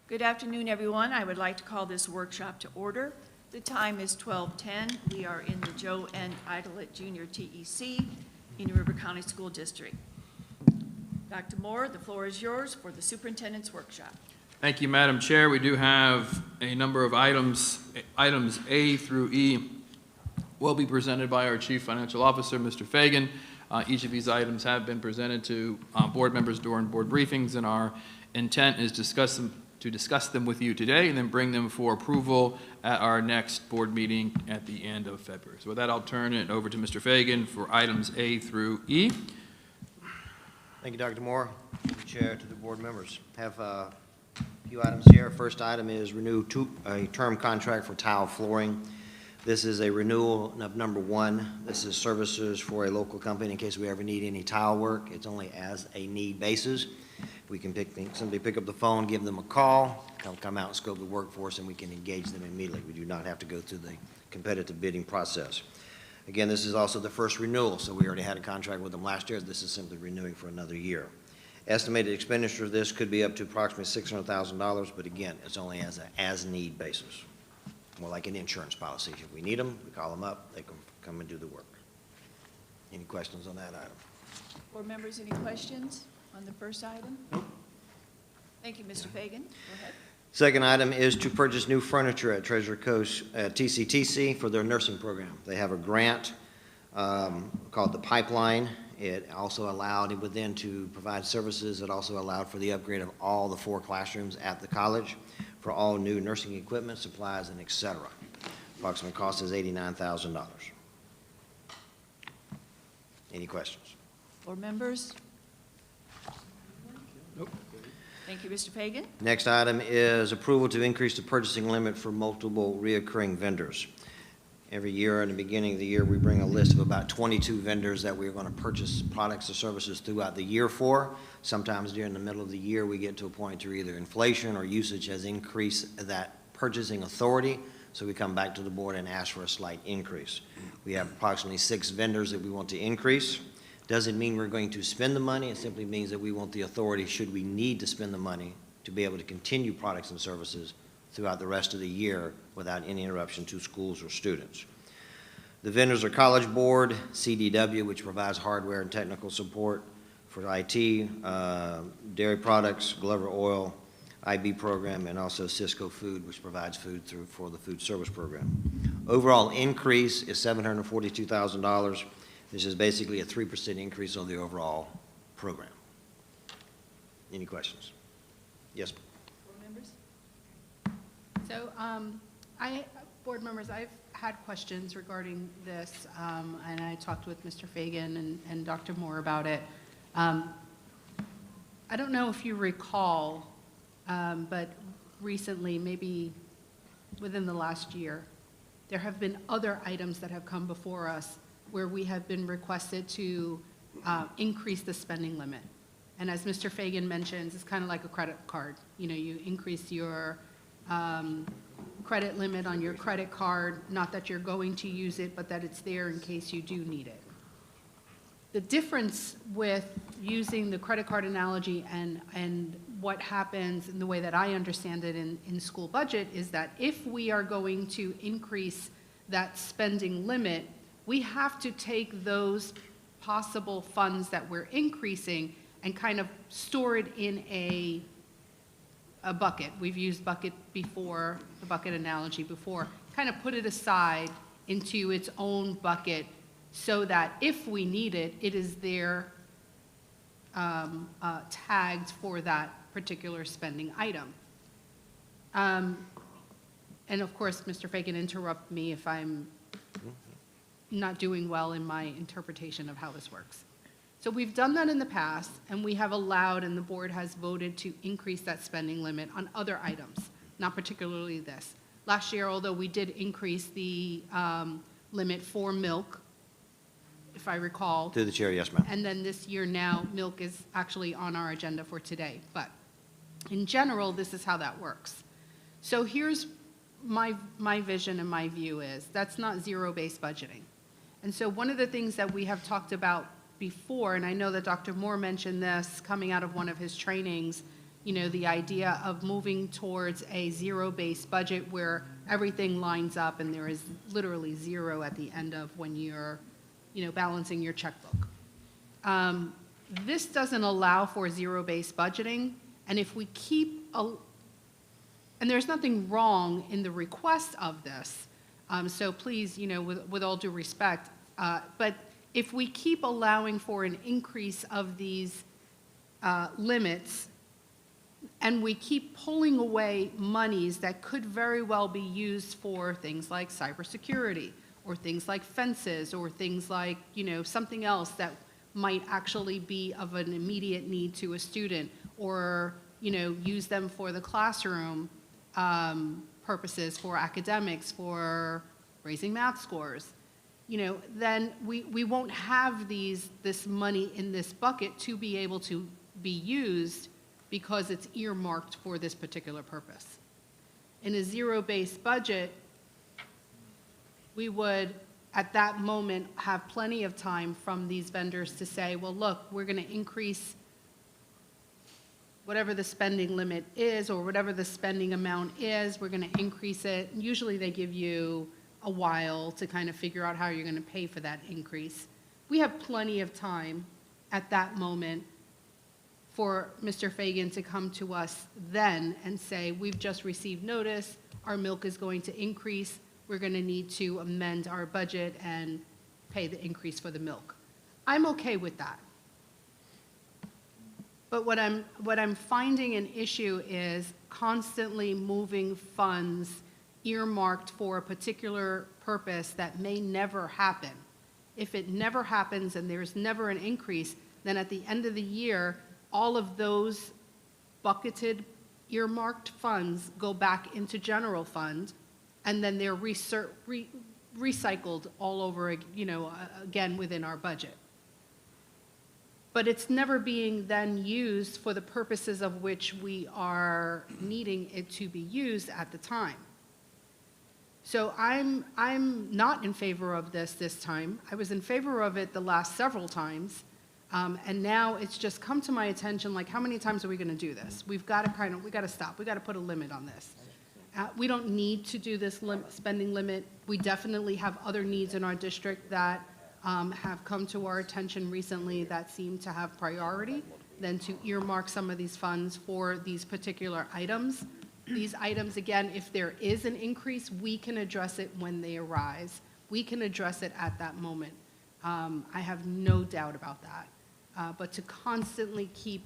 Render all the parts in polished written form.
Good afternoon, everyone. I would like to call this workshop to order. The time is 12:10. We are in the Joe N. Idlet Junior TEC, in River County School District. Dr. Moore, the floor is yours for the superintendent's workshop. Thank you, Madam Chair. We do have a number of items A through E will be presented by our Chief Financial Officer, Mr. Fagan. Each of these items have been presented to board members during board briefings, and our intent is to discuss them with you today and then bring them for approval at our next board meeting at the end of February. So with that, I'll turn it over to Mr. Fagan for items A through E. Thank you, Dr. Moore, to the chair, to the board members. Have a few items here. First item is renew a term contract for tile flooring. This is a renewal of number one. This is services for a local company in case we ever need any tile work. It's only as a need basis. We can simply pick up the phone, give them a call, they'll come out and scope the work for us, and we can engage them immediately. We do not have to go through the competitive bidding process. Again, this is also the first renewal, so we already had a contract with them last year. This is simply renewing for another year. Estimated expenditure of this could be up to approximately $600,000, but again, it's only as an as-need basis. More like an insurance policy. If we need them, we call them up, they can come and do the work. Any questions on that item? Board members, any questions on the first item? Nope. Thank you, Mr. Fagan. Go ahead. Second item is to purchase new furniture at Treasure Coast TCTC for their nursing program. They have a grant called the Pipeline. It also allowed within to provide services. It also allowed for the upgrade of all the 4 classrooms at the college for all new nursing equipment, supplies, and etc. Approximate cost is $89,000. Any questions? Board members? Nope. Thank you, Mr. Fagan. Next item is approval to increase the purchasing limit for multiple reoccurring vendors. Every year, in the beginning of the year, we bring a list of about 22 vendors that we're going to purchase products or services throughout the year for. Sometimes during the middle of the year, we get to a point where either inflation or usage has increased that purchasing authority, so we come back to the board and ask for a slight increase. We have approximately 6 vendors that we want to increase. Doesn't mean we're going to spend the money. It simply means that we want the authority, should we need to spend the money, to be able to continue products and services throughout the rest of the year without any interruption to schools or students. The vendors are College Board, CDW, which provides hardware and technical support for IT, dairy products, Glover Oil, IB program, and also Cisco Food, which provides food for the food service program. Overall increase is $742,000. This is basically a 3% increase on the overall program. Any questions? Yes. Board members? So, board members, I've had questions regarding this, and I talked with Mr. Fagan and Dr. Moore about it. I don't know if you recall, but recently, maybe within the last year, there have been other items that have come before us where we have been requested to increase the spending limit. And as Mr. Fagan mentions, it's kind of like a credit card. You know, you increase your credit limit on your credit card, not that you're going to use it, but that it's there in case you do need it. The difference with using the credit card analogy and what happens in the way that I understand it in school budget is that if we are going to increase that spending limit, we have to take those possible funds that we're increasing and kind of store it in a bucket. We've used bucket before, the bucket analogy before, kind of put it aside into its own bucket so that if we need it, it is there tagged for that particular spending item. And of course, Mr. Fagan, interrupt me if I'm not doing well in my interpretation of how this works. So we've done that in the past, and we have allowed, and the board has voted to increase that spending limit on other items, not particularly this. Last year, although we did increase the limit for milk, if I recall. To the chair, yes, ma'am. And then this year now, milk is actually on our agenda for today. But in general, this is how that works. So here's my vision and my view is that's not zero-based budgeting. And so one of the things that we have talked about before, and I know that Dr. Moore mentioned this coming out of one of his trainings the idea of moving towards a zero-based budget where everything lines up and there is literally zero at the end of when you're, balancing your checkbook. This doesn't allow for zero-based budgeting, and if we keep, and there's nothing wrong in the request of this, so please, with all due respect, but if we keep allowing for an increase of these limits, and we keep pulling away monies that could very well be used for things like cybersecurity, or things like fences, or things like, something else that might actually be of an immediate need to a student, or, use them for the classroom purposes, for academics, for raising math scores, then we won't have this money in this bucket to be able to be used because it's earmarked for this particular purpose. In a zero-based budget, we would, at that moment, have plenty of time from these vendors to say, well, look, we're going to increase whatever the spending limit is or whatever the spending amount is, we're going to increase it. Usually they give you a while to kind of figure out how you're going to pay for that increase. We have plenty of time at that moment for Mr. Fagan to come to us then and say, we've just received notice, our milk is going to increase, we're going to need to amend our budget and pay the increase for the milk. I'm okay with that. But what I'm finding an issue is constantly moving funds earmarked for a particular purpose that may never happen. If it never happens and there's never an increase, then at the end of the year, all of those bucketed earmarked funds go back into general fund, and then they're recycled all over, again within our budget. But it's never being then used for the purposes of which we are needing it to be used at the time. So I'm not in favor of this time. I was in favor of it the last several times. And now it's just come to my attention, like, how many times are we going to do this? We've got to stop. We've got to put a limit on this. We don't need to do this spending limit. We definitely have other needs in our district that have come to our attention recently that seem to have priority than to earmark some of these funds for these particular items. These items, again, if there is an increase, we can address it when they arise. We can address it at that moment. I have no doubt about that. But to constantly keep,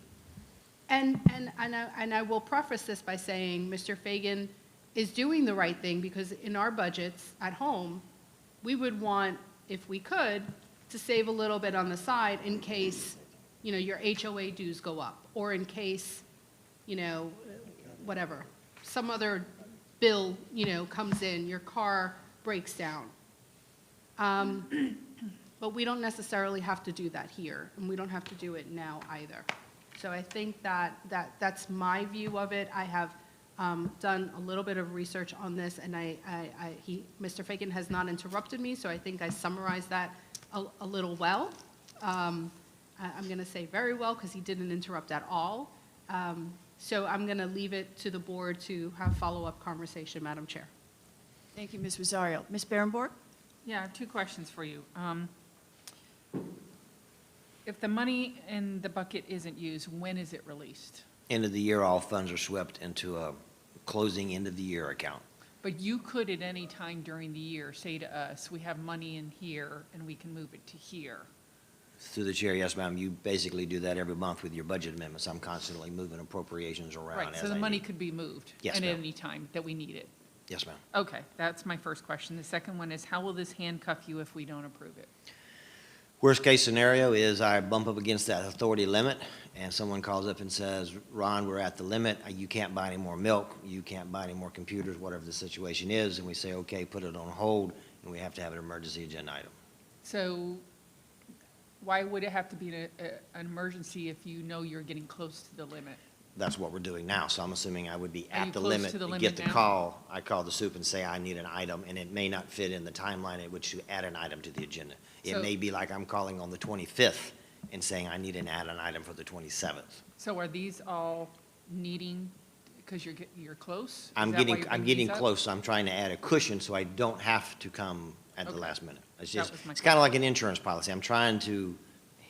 and I will preface this by saying Mr. Fagan is doing the right thing, because in our budgets at home, we would want, if we could, to save a little bit on the side in case, your HOA dues go up, or in case, whatever, some other bill, comes in, your car breaks down. But we don't necessarily have to do that here, and we don't have to do it now either. So I think that's my view of it. I have done a little bit of research on this, and Mr. Fagan has not interrupted me, so I think I summarized that a little well. I'm going to say very well, because he didn't interrupt at all. So I'm going to leave it to the board to have follow-up conversation, Madam Chair. Thank you, Ms. Rosario. Ms. Berenborg? Yeah, two questions for you. If the money in the bucket isn't used, when is it released? End of the year, all funds are swept into a closing end of the year account. But you could at any time during the year say to us, we have money in here and we can move it to here. Through the chair, yes, ma'am. You basically do that every month with your budget amendments. I'm constantly moving appropriations around Right, as so the I money need. could be moved Yes, at ma'am. any time that we need it. Yes, ma'am. Okay, that's my first question. The second one is, how will this handcuff you if we don't approve it? Worst case scenario is I bump up against that authority limit, and someone calls up and says, Ron, we're at the limit. You can't buy any more milk. You can't buy any more computers, whatever the situation is. And we say, okay, put it on hold, and we have to have an emergency agenda item. So why would it have to be an emergency if you know you're getting close to the limit? That's what we're doing now. So I'm assuming I would be Are you at the close limit. to the and limit get the now? call. I call the soup and say I need an item, and it may not fit in the timeline at which to add an item to the agenda. It So- may be like I'm calling on the 25th and saying I need an add an item for the 27th. So are these all needing, because you're close? Is I'm that why getting, you're I'm bringing getting these up? close, I'm trying to add a cushion so I don't have to come at the Okay. last minute. It's That just, was my it's kind of like an insurance policy. I'm trying to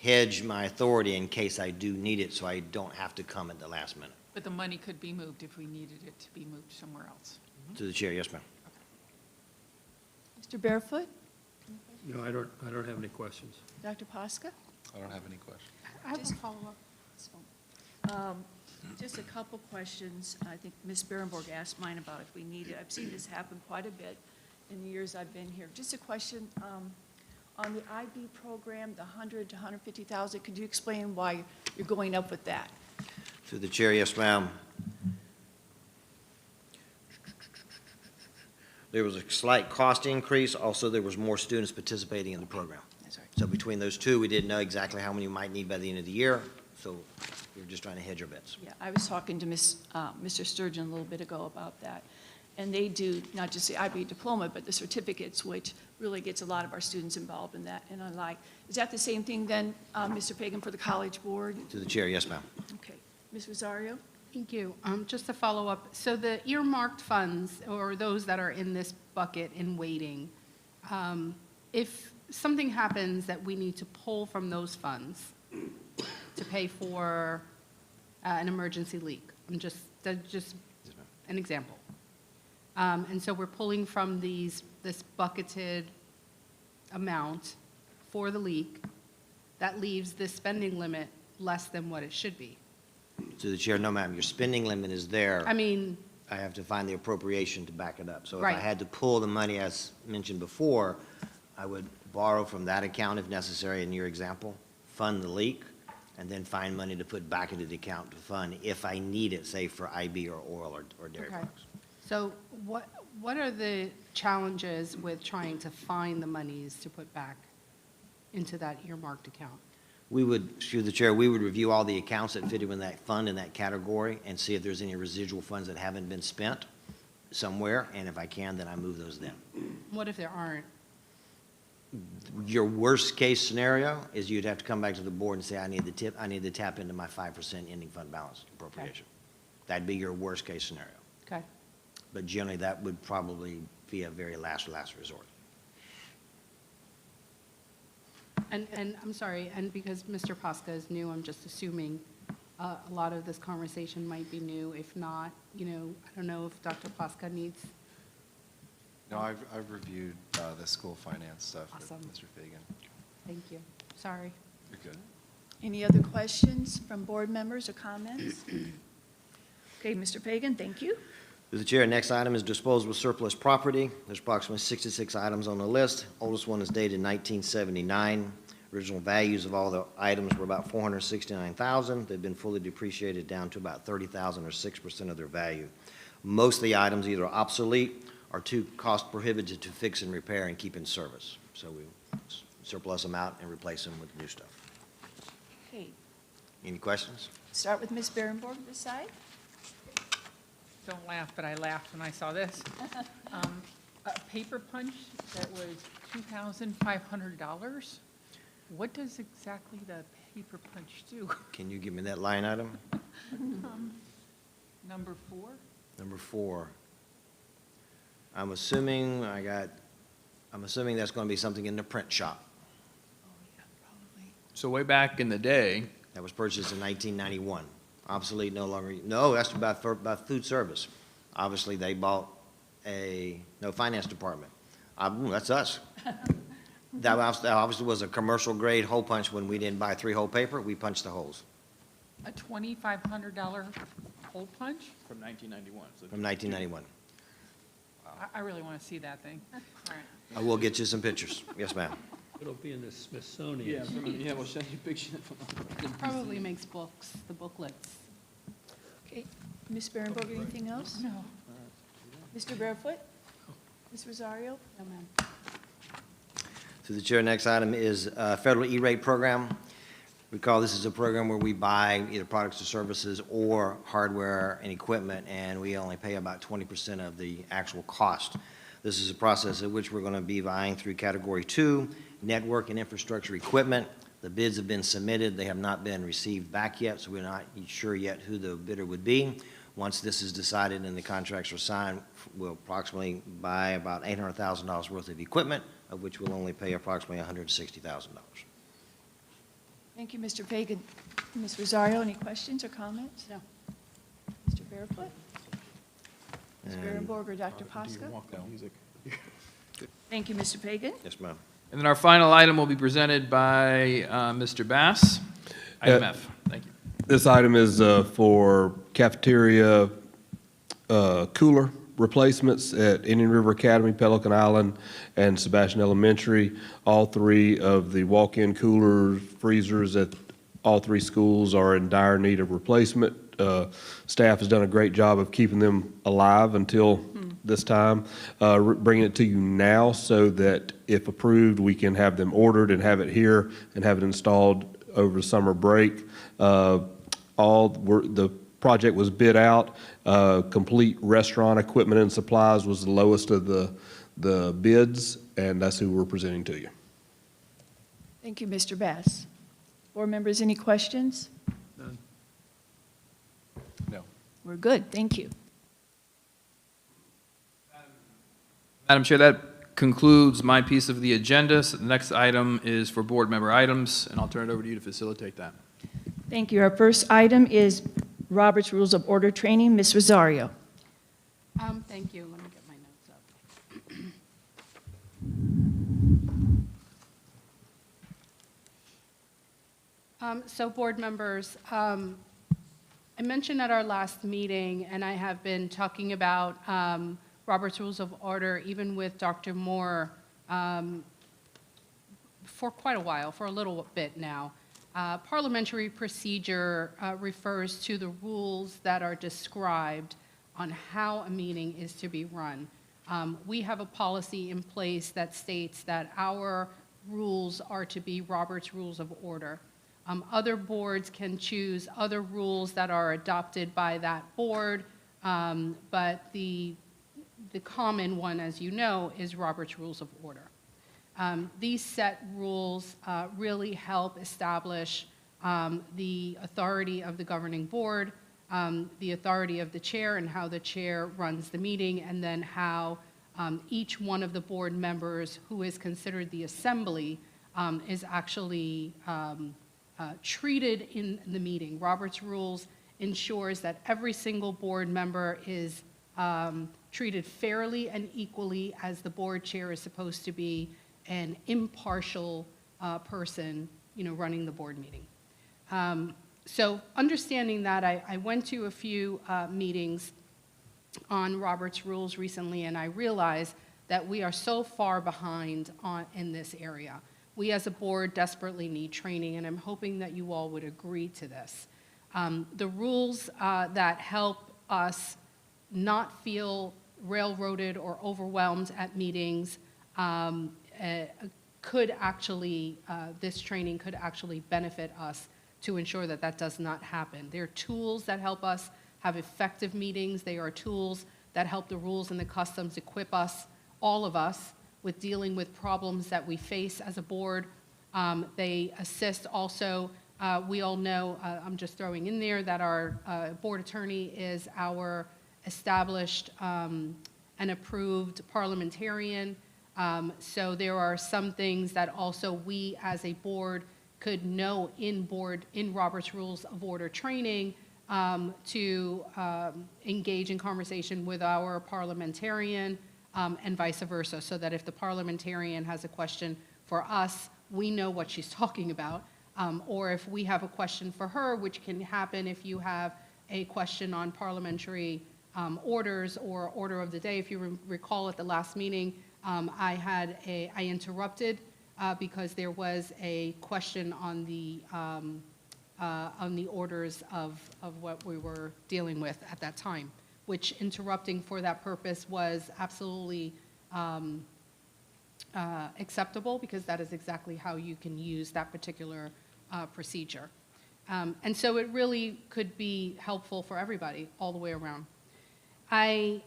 hedge my authority in case I do need it, so I don't have to come at the last minute. But the money could be moved if we needed it to be moved somewhere else. To the chair, yes, ma'am. Mr. Barefoot? No, I don't have any questions. Dr. Posca? I don't have any questions. I have a Just- follow-up. Just a couple questions. I think Ms. Berenborg asked mine about if we need it. I've seen this happen quite a bit in the years I've been here. Just a question, on the IB program, the 100 to 150,000, could you explain why you're going up with that? To the chair, yes, ma'am. There was a slight cost increase. Also, there was more students participating in the program. That's right. So between those two, we didn't know exactly how many we might need by the end of the year, so we were just trying to hedge our bets. Yeah, I was talking to Mr. Sturgeon a little bit ago about that. And they do not just the IB diploma, but the certificates, which really gets a lot of our students involved in that. And I like, is that the same thing then, Mr. Fagan, for the College Board? To the chair, yes, ma'am. Okay. Ms. Rosario? Thank you. Just to follow up, so the earmarked funds, or those that are in this bucket in waiting, if something happens that we need to pull from those funds to pay for an emergency leak, that's just Yes, ma'am. an example. And so we're pulling from this bucketed amount for the leak, that leaves this spending limit less than what it should be. To the chair, no, ma'am, your spending limit is there. I mean, I have to find the appropriation to back it up. So if I Right. had to pull the money, as mentioned before, I would borrow from that account if necessary, in your example, fund the leak, and then find money to put back into the account to fund if I need it, say for IB or oil or dairy Okay. products. so what are the challenges with trying to find the monies to put back into that earmarked account? We would, through the chair, we would review all the accounts that fit in that fund, in that category, and see if there's any residual funds that haven't been spent somewhere, and if I can, then I move those then. What if there aren't? Your worst-case scenario is you'd have to come back to the board and say, I need to tap into my 5% ending fund balance appropriation. That'd be your worst-case scenario. Okay. But generally, that would probably be a very last resort. And I'm sorry, and because Mr. Posca is new, I'm just assuming a lot of this conversation might be new. If not, I don't know if Dr. Posca needs, No, I've reviewed the school finance stuff with Awesome. Mr. Fagan. thank you, sorry. You're good. Any other questions from board members or comments? Okay, Mr. Fagan, thank you. Through the chair, next item is disposal of surplus property. There's approximately 66 items on the list. Oldest one is dated 1979. Original values of all the items were about $469,000. They've been fully depreciated down to about $30,000 or 6% of their value. Most of the items either are obsolete or too cost prohibitive to fix and repair and keep in service. So we surplus them out and replace them with new stuff. Okay, Any questions? start with Ms. Berenborg this side. Don't laugh, but I laughed when I saw this. A paper punch that was $2,500. What does exactly the paper punch do? Can you give me that line item? Number 4? Number 4. I'm assuming that's going to be something in the print shop. Oh, yeah, probably. So way back in the day, That was purchased in 1991. Obsolete, no longer, no, that's about food service. Obviously, they bought finance department. That's us. That obviously was a commercial grade hole punch when we didn't buy 3-hole paper, we punched the holes A $2,500 hole punch? from 1991. So from 1991. I really want to see that thing. All right. I will get you some pictures. Yes, ma'am. It'll be in the Smithsonian. yeah, we'll send you a picture. Probably makes books, the booklets. Okay, Ms. Berenborg, anything else? No. Mr. Barefoot? Ms. Rosario? No, ma'am. Through the chair, next item is federal E-rate program. Recall, this is a program where we buy either products or services or hardware and equipment, and we only pay about 20% of the actual cost. This is a process in which we're going to be buying through Category 2, network and infrastructure equipment, The bids have been submitted. They have not been received back yet, so we're not sure yet who the bidder would be. Once this is decided and the contracts are signed, we'll approximately buy about $800,000 worth of equipment, of which we'll only pay approximately $160,000. Thank you, Mr. Fagan. Ms. Rosario, any questions or comments? No. Mr. Barefoot? Ms. And- Berenborg or Dr. Posca? Music. Thank you, Mr. Fagan. Yes, ma'am. And then our final item will be presented by Mr. Bass. Item F. Thank you. This item is for cafeteria cooler replacements at Indian River Academy, Pelican Island, and Sebastian Elementary. All three of the walk-in coolers, freezers at all three schools are in dire need of replacement. Staff has done a great job of keeping them alive until this time, bringing it to you now so that if approved, we can have them ordered and have it here and have it installed over the summer break. The project was bid out. Complete restaurant equipment and supplies was the lowest of the bids, and that's who we're presenting to you. Thank you, Mr. Bass. Board members, any questions? None. No. We're good, thank you. Madam Chair, that concludes my piece of the agenda. So the next item is for board member items, and I'll turn it over to you to facilitate that. Thank you. Our first item is Robert's Rules of Order Training. Ms. Rosario. Thank you. Let me get my notes up. So board members, I mentioned at our last meeting, and I have been talking about Robert's Rules of Order, even with Dr. Moore, for quite a while, for a little bit now. Parliamentary procedure refers to the rules that are described on how a meeting is to be run. We have a policy in place that states that our rules are to be Robert's Rules of Order. Other boards can choose other rules that are adopted by that board, but the common one, as you know, is Robert's Rules of Order. These set rules really help establish the authority of the governing board, the authority of the chair and how the chair runs the meeting, and then how each one of the board members who is considered the assembly is actually treated in the meeting. Robert's Rules ensures that every single board member is treated fairly and equally, as the board chair is supposed to be an impartial person, running the board meeting. So understanding that, I went to a few meetings on Robert's Rules recently, and I realized that we are so far behind in this area. We as a board desperately need training, and I'm hoping that you all would agree to this. The rules that help us not feel railroaded or overwhelmed at meetings could actually, this training could actually benefit us to ensure that that does not happen. There are tools that help us have effective meetings. They are tools that help the rules and the customs equip us, all of us, with dealing with problems that we face as a board. They assist also, we all know, I'm just throwing in there, that our board attorney is our established and approved parliamentarian. So there are some things that also we as a board could know in Robert's Rules of Order training to engage in conversation with our parliamentarian and vice versa, so that if the parliamentarian has a question for us, we know what she's talking about. Or if we have a question for her, which can happen if you have a question on parliamentary orders or order of the day. If you recall at the last meeting, I interrupted because there was a question on the orders of what we were dealing with at that time, which interrupting for that purpose was absolutely acceptable, because that is exactly how you can use that particular procedure. And so it really could be helpful for everybody all the way around. I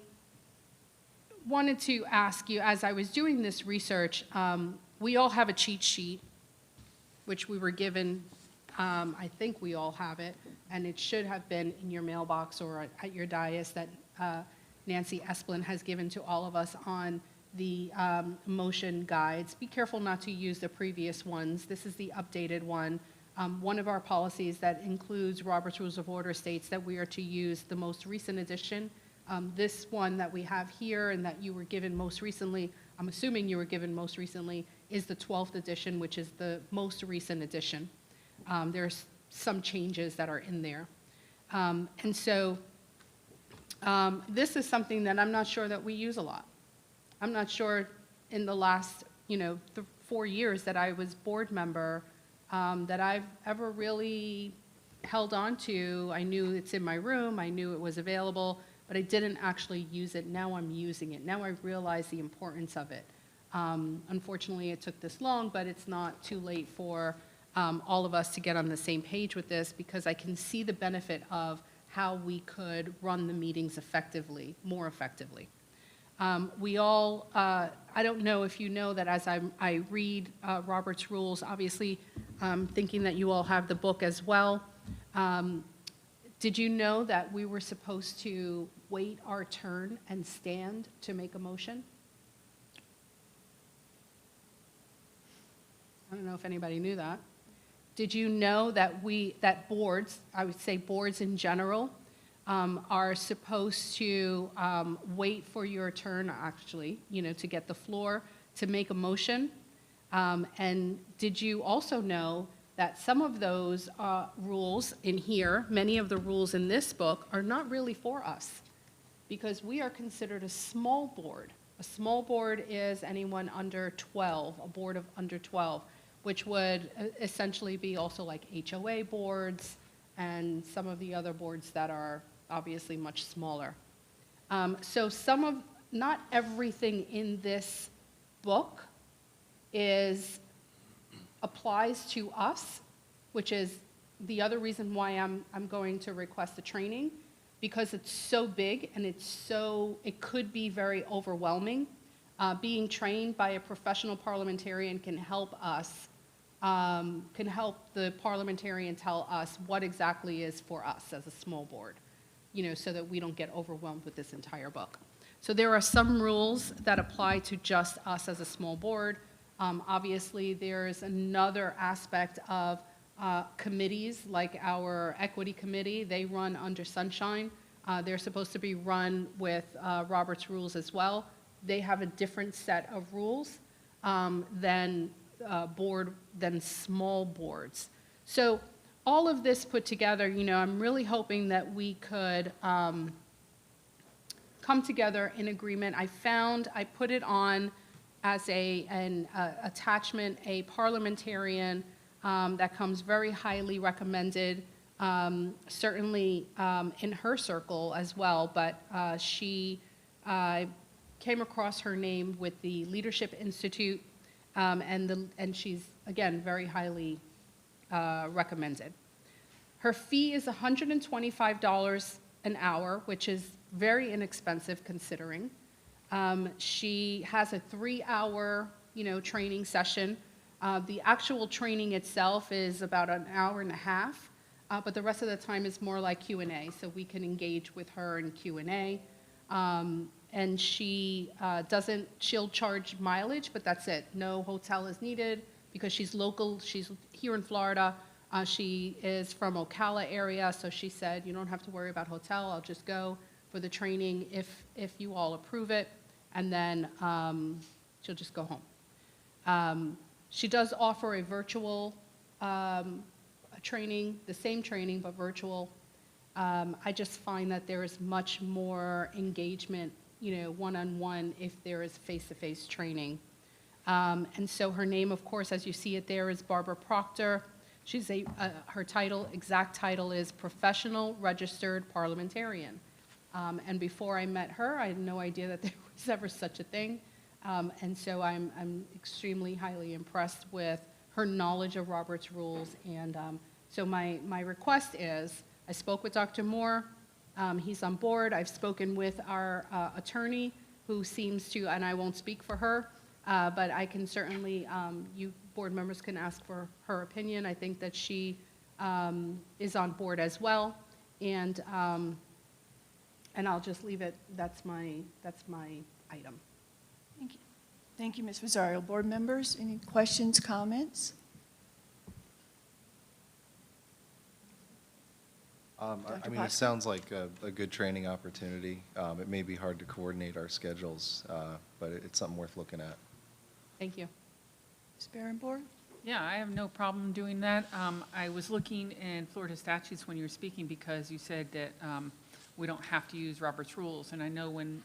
wanted to ask you, as I was doing this research, we all have a cheat sheet which we were given, I think we all have it, and it should have been in your mailbox or at your dais that Nancy Esplin has given to all of us on the motion guides. Be careful not to use the previous ones. This is the updated one. One of our policies that includes Robert's Rules of Order states that we are to use the most recent edition. This one that we have here and that you were given most recently, I'm assuming you were given most recently, is the 12th edition, which is the most recent edition. There's some changes that are in there. And so this is something that I'm not sure that we use a lot. I'm not sure in the last, 4 years that I was board member that I've ever really held on to. I knew it's in my room, I knew it was available, but I didn't actually use it. Now I'm using it. Now I realize the importance of it. Unfortunately, it took this long, but it's not too late for all of us to get on the same page with this, because I can see the benefit of how we could run the meetings effectively, more effectively. We all, I don't know if you know that as I read Robert's Rules, obviously thinking that you all have the book as well. Did you know that we were supposed to wait our turn and stand to make a motion? I don't know if anybody knew that. Did you know that that boards, I would say boards in general, are supposed to wait for your turn, actually, to get the floor to make a motion? And did you also know that some of those rules in here, many of the rules in this book, are not really for us, because we are considered a small board. A small board is anyone under 12, a board of under 12, which would essentially be also like HOA boards and some of the other boards that are obviously much smaller. So not everything in this book applies to us, which is the other reason why I'm going to request the training, because it's so big and it could be very overwhelming. Being trained by a professional parliamentarian can help us, can help the parliamentarian tell us what exactly is for us as a small board, so that we don't get overwhelmed with this entire book. So there are some rules that apply to just us as a small board. Obviously, there's another aspect of committees, like our equity committee. They run under sunshine. They're supposed to be run with Robert's Rules as well. They have a different set of rules than small boards. So all of this put together, I'm really hoping that we could come together in agreement. I put it on as an attachment, a parliamentarian that comes very highly recommended, certainly in her circle as well, but she came across her name with the Leadership Institute, and she's, again, very highly recommended. Her fee is $125 an hour, which is very inexpensive considering. She has a 3-hour, training session. The actual training itself is about an hour and a half, but the rest of the time is more like Q&A, so we can engage with her in Q&A. And she'll charge mileage, but that's it. No hotel is needed because she's local. She's here in Florida. She is from Ocala area, so she said, you don't have to worry about hotel. I'll just go for the training if you all approve it, and then she'll just go home. She does offer a virtual training, the same training, but virtual. I just find that there is much more engagement, one-on-one if there is face-to-face training. And so her name, of course, as you see it there, is Barbara Proctor. She's her exact title is Professional Registered Parliamentarian. And before I met her, I had no idea that there was ever such a thing. And so I'm extremely highly impressed with her knowledge of Robert's Rules. And so my request is, I spoke with Dr. Moore. He's on board. I've spoken with our attorney, who seems to, and I won't speak for her, but I can certainly, you board members can ask for her opinion. I think that she is on board as well, and I'll just leave it, that's my item. Thank you. Thank you, Ms. Rosario. Board members, any questions, comments? I Dr. mean, Potts? it sounds like a good training opportunity. It may be hard to coordinate our schedules, but it's something worth looking at. Thank you. Ms. Barrenborn? Yeah, I have no problem doing that. I was looking in Florida statutes when you were speaking because you said that we don't have to use Robert's rules. And I know when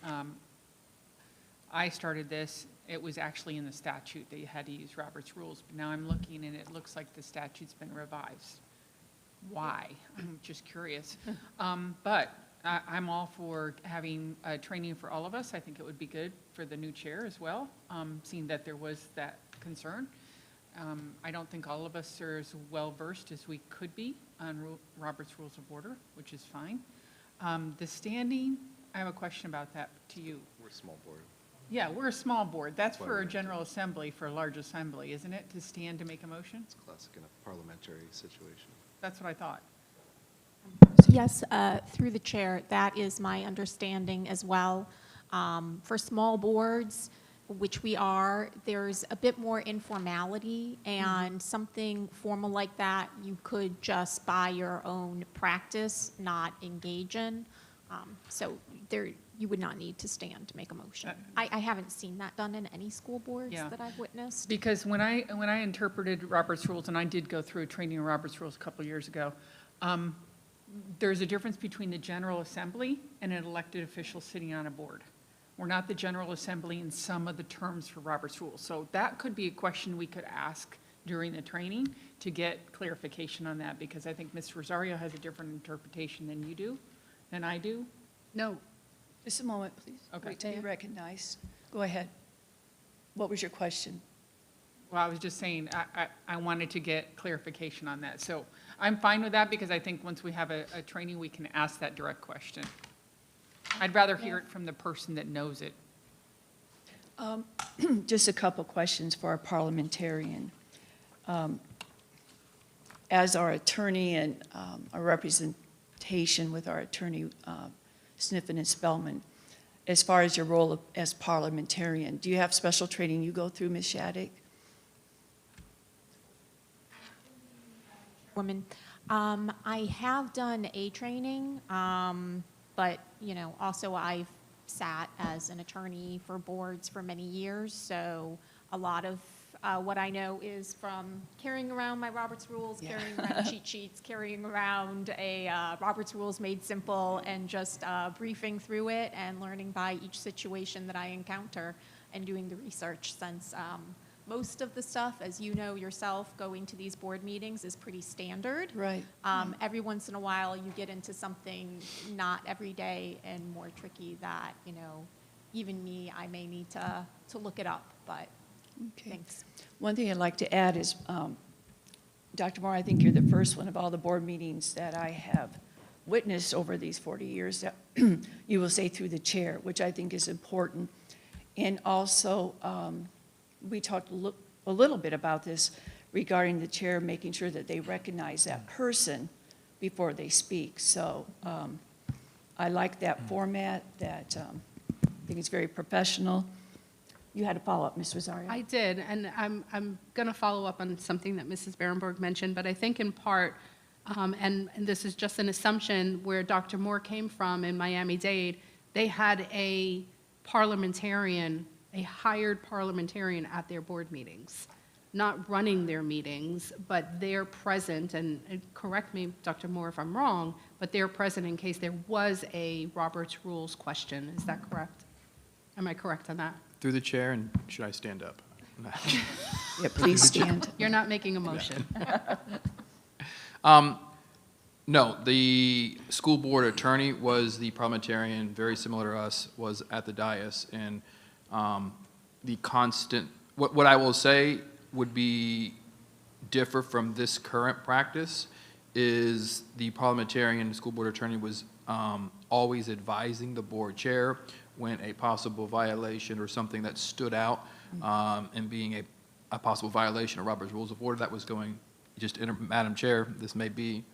I started this, it was actually in the statute that you had to use Robert's rules. But now I'm looking and it looks like the statute's been revised. Why? I'm just curious. But I'm all for having training for all of us. I think it would be good for the new chair as well, seeing that there was that concern. I don't think all of us are as well-versed as we could be on Robert's Rules of Order, which is fine. The standing, I have a question about that to you. We're a small board. Yeah, we're a small board. That's Why for a we- general assembly, for a large assembly, isn't it, to stand to make a motion? It's classic in a parliamentary situation. That's what I thought. Yes, through the chair, that is my understanding as well. For small boards, which we are, there's a bit more informality, and something formal like that, you could just by your own practice not engage in. So there, you would not need to stand to make a motion. I haven't seen that done in any school boards Yeah. that I've witnessed. Because when I interpreted Robert's rules, and I did go through a training in Robert's rules a couple of years ago, there's a difference between the General Assembly and an elected official sitting on a board. We're not the General Assembly in some of the terms for Robert's rules. So that could be a question we could ask during the training to get clarification on that, because I think Ms. Rosario has a different interpretation than you do, than I do. No, Just a moment, please. Okay. Wait till you're recognized. Go ahead. What was your question? Well, I was just saying, I wanted to get clarification on that. So I'm fine with that, because I think once we have a training, we can ask that direct question. I'd rather hear it from the person that knows it. Just a couple questions for our parliamentarian. As our attorney and our representation with our attorney, Sniffen and Spellman, as far as your role as parliamentarian, do you have special training you go through, Ms. Shattuck? Woman, I have done a training, but, you know, also I've sat as an attorney for boards for many years, so a lot of what I know is from carrying around my Robert's Rules, carrying around cheat sheets, carrying around a Robert's Rules Made Simple, and just briefing through it and learning by each situation that I encounter and doing the research, since most of the stuff, as you know yourself, going to these board meetings is pretty standard. Right. Every once in a while, you get into something not every day and more tricky that, you know, even me, I may need to look it up, but Okay. thanks. One thing I'd like to add is, Dr. Moore, I think you're the first one of all the board meetings that I have witnessed over these 40 years that you will say through the chair, which I think is important. And also, we talked a little bit about this regarding the chair making sure that they recognize that person before they speak. So I like that format, that I think it's very professional. You had a follow-up, Ms. Rosario. I did, and I'm going to follow up on something that Mrs. Berenberg mentioned, but I think in part, and this is just an assumption, where Dr. Moore came from in Miami-Dade, they had a parliamentarian, a hired parliamentarian at their board meetings, not running their meetings, but they're present, and correct me, Dr. Moore, if I'm wrong, but they're present in case there was a Robert's Rules question. Is that correct? Am I correct on that? Through the chair, and should I stand up? Yeah, please stand. You're not making a motion. No, the school board attorney was the parliamentarian, very similar to us, was at the dais, and the constant, what I will say would be differ from this current practice is the parliamentarian, school board attorney was always advising the board chair when a possible violation or something that stood out, and being a possible violation of Robert's Rules of Order that was going, Madam Chair, this may be,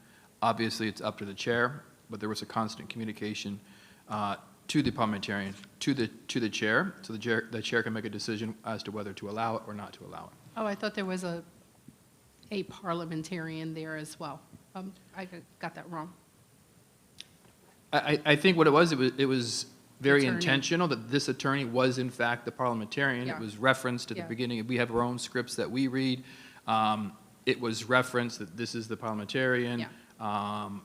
obviously, it's up to the chair, but there was a constant communication to the parliamentarian, to the chair, so the chair can make a decision as to whether to allow it or not to allow it. Oh, I thought there was a parliamentarian there as well. I got that wrong. I think what it was very Attorney. intentional that this attorney was in fact the parliamentarian. Yeah. It was referenced at the Yeah. beginning. We have our own scripts that we read. It was referenced that this is the parliamentarian. Yeah.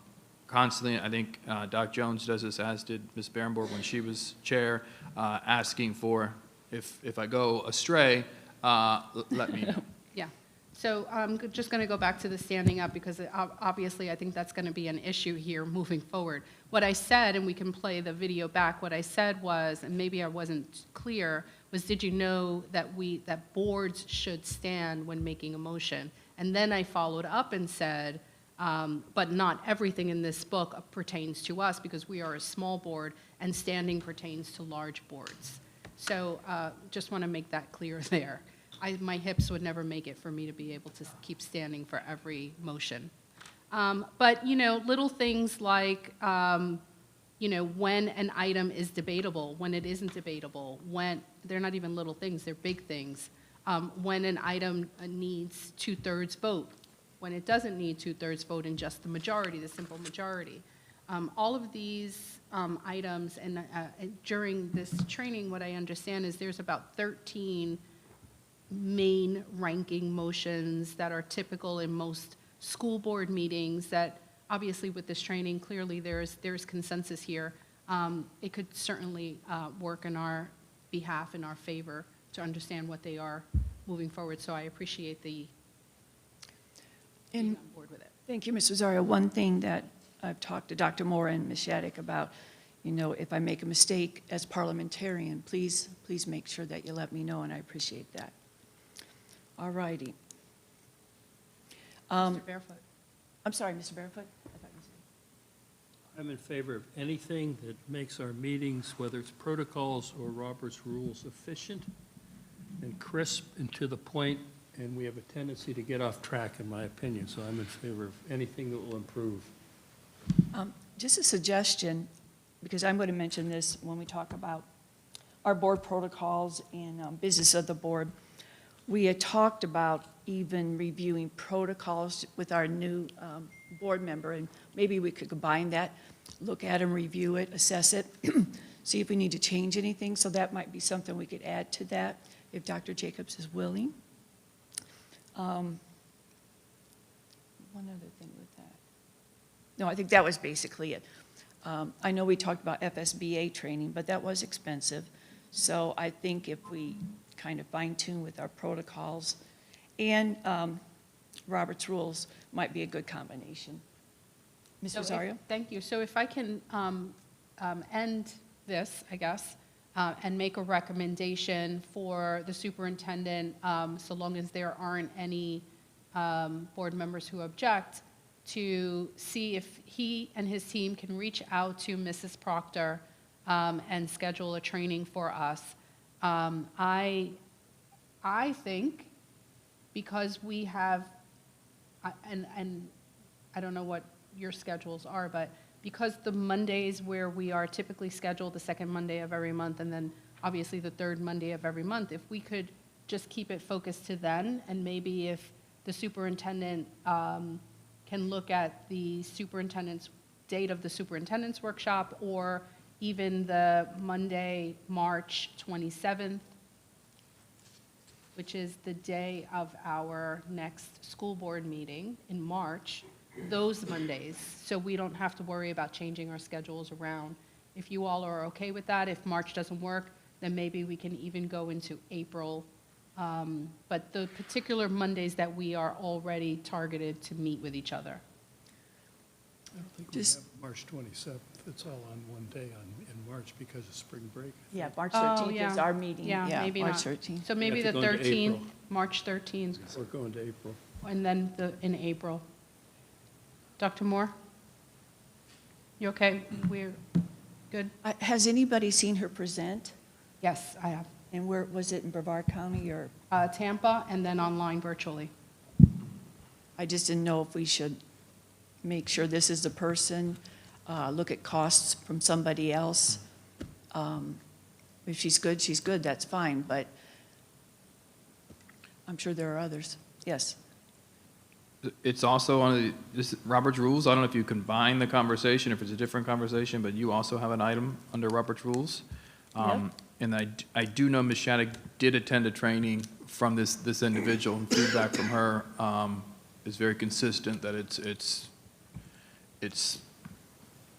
Constantly, I think Doc Jones does this, as did Ms. Barrenborg when she was chair, asking for, if I go astray, let me know. Yeah. So I'm just going to go back to the standing up because obviously I think that's going to be an issue here moving forward. What I said, and we can play the video back, what I said was, and maybe I wasn't clear, was did you know that boards should stand when making a motion? And then I followed up and said, but not everything in this book pertains to us because we are a small board and standing pertains to large boards. So just want to make that clear there. My hips would never make it for me to be able to keep standing for every motion. But, little things like, when an item is debatable, when it isn't debatable, when, they're not even little things, they're big things. When an item needs 2/3 vote, when it doesn't need 2/3 vote and just the majority, the simple majority. All of these items, and during this training, what I understand is there's about 13 main ranking motions that are typical in most school board meetings that obviously with this training, clearly there's consensus here. It could certainly work in our behalf, in our favor, to understand what they are moving forward. So I appreciate the being And on board with it. thank you, Ms. Rosario. One thing that I've talked to Dr. Moore and Ms. Shattuck about, if I make a mistake as parliamentarian, please make sure that you let me know, and I appreciate that. All righty. Mr. Barefoot. I'm sorry, Mr. Barefoot? I thought you said- I'm in favor of anything that makes our meetings, whether it's protocols or Robert's rules, efficient and crisp and to the point, and we have a tendency to get off track, in my opinion, so I'm in favor of anything that will improve. Just a suggestion, because I'm going to mention this when we talk about our board protocols and business of the board. We had talked about even reviewing protocols with our new board member, and maybe we could combine that, look at them, review it, assess it, see if we need to change anything. So that might be something we could add to that, if Dr. Jacobs is willing. One other thing with that. No, I think that was basically it. I know we talked about FSBA training, but that was expensive. So I think if we kind of fine tune with our protocols and Robert's rules might be a good combination. Ms. Rosario? Thank you. So if I can end this, I guess, and make a recommendation for the superintendent, so long as there aren't any board members who object, to see if he and his team can reach out to Mrs. Proctor and schedule a training for us. I think because we have, and I don't know what your schedules are, but because the Mondays where we are typically scheduled the second Monday of every month and then obviously the third Monday of every month, if we could just keep it focused to then, and maybe if the superintendent can look at the superintendent's date of the superintendent's workshop, or even the Monday, March 27th, which is the day of our next school board meeting in March, those Mondays, so we don't have to worry about changing our schedules around. If you all are okay with that, if March doesn't work, then maybe we can even go into April. But the particular Mondays that we are already targeted to meet with each other. I don't think we Just- have March 27th. It's all on one day in March because of spring break. Yeah, March Oh, 13th is yeah. our meeting. Yeah, maybe March not. 13th. So maybe the have to go into 13th, April. March 13th, We're going to April. and then in April. Dr. Moore? You okay? We're good? Has anybody seen her present? Yes, I have. And where, was it in Brevard County, or? Tampa, and then online virtually. I just didn't know if we should make sure this is the person, look at costs from somebody else. If she's good, that's fine, but I'm sure there are others. Yes. It's also on the, this, Robert's Rules. I don't know if you combine the conversation, if it's a different conversation, but you also have an item under Robert's Rules. And I do know Ms. Shattuck did attend a training from this individual, and feedback from her is very consistent that it's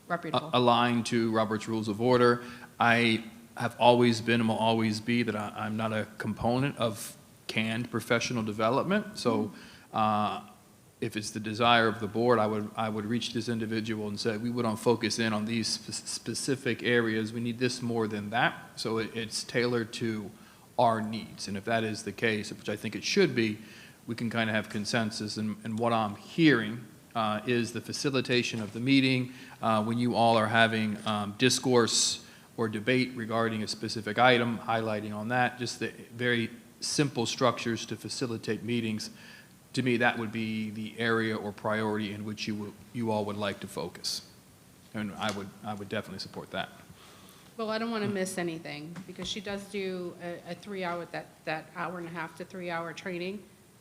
Reputable. aligned to Robert's Rules of Order. I have always been and will always be that I'm not a component of canned professional development. So if it's the desire of the board, I would reach this individual and say, we want to focus in on these specific areas. We need this more than that. So it's tailored to our needs. And if that is the case, which I think it should be, we can kind of have consensus. And what I'm hearing is the facilitation of the meeting, when you all are having discourse or debate regarding a specific item, highlighting on that, just the very simple structures to facilitate meetings. To me, that would be the area or priority in which you all would like to focus. And I would definitely support that. Well, I don't want to miss anything, because she does do a 3-hour, that hour and a half to 3-hour training.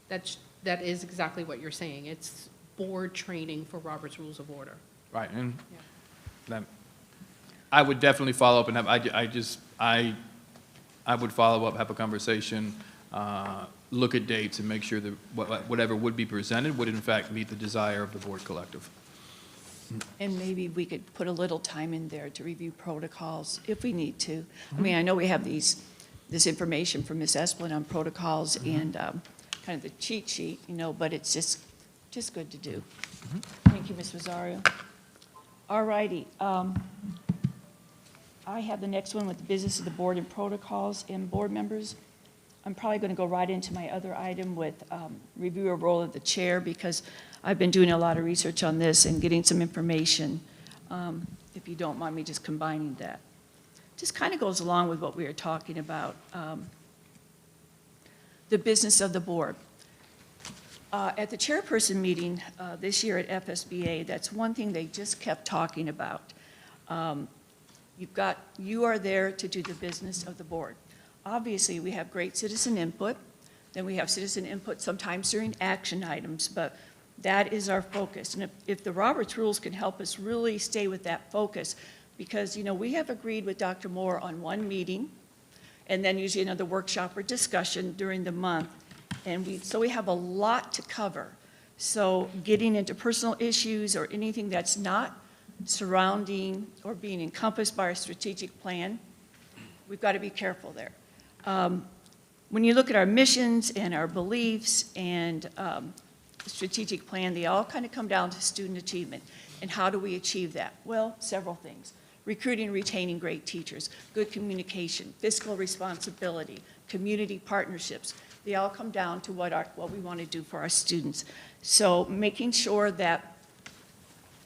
That is exactly what you're saying. It's board training for Robert's Rules of Order. Right, and Yeah. that, I would definitely follow up and have, I would follow up, have a conversation, look at dates and make sure that whatever would be presented would in fact meet the desire of the board collective. And maybe we could put a little time in there to review protocols if we need to. I mean, I know we have this information from Ms. Esplin on protocols and kind of the cheat sheet, but it's just good to do. Thank you, Ms. Rosario. All righty. I have the next one with the business of the board and protocols and board members. I'm probably going to go right into my other item with review a role of the chair, because I've been doing a lot of research on this and getting some information, if you don't mind me just combining that. Just kind of goes along with what we were talking about, the business of the board. At the chairperson meeting this year at FSBA, that's one thing they just kept talking about. You are there to do the business of the board. Obviously, we have great citizen input, then we have citizen input sometimes during action items, but that is our focus. And if the Roberts Rules can help us really stay with that focus, because, we have agreed with Dr. Moore on one meeting, and then usually another workshop or discussion during the month, and so we have a lot to cover. So getting into personal issues or anything that's not surrounding or being encompassed by our strategic plan, we've got to be careful there. When you look at our missions and our beliefs and strategic plan, they all kind of come down to student achievement. And how do we achieve that? Well, several things. Recruiting and retaining great teachers, good communication, fiscal responsibility, community partnerships. They all come down to what we want to do for our students. So making sure that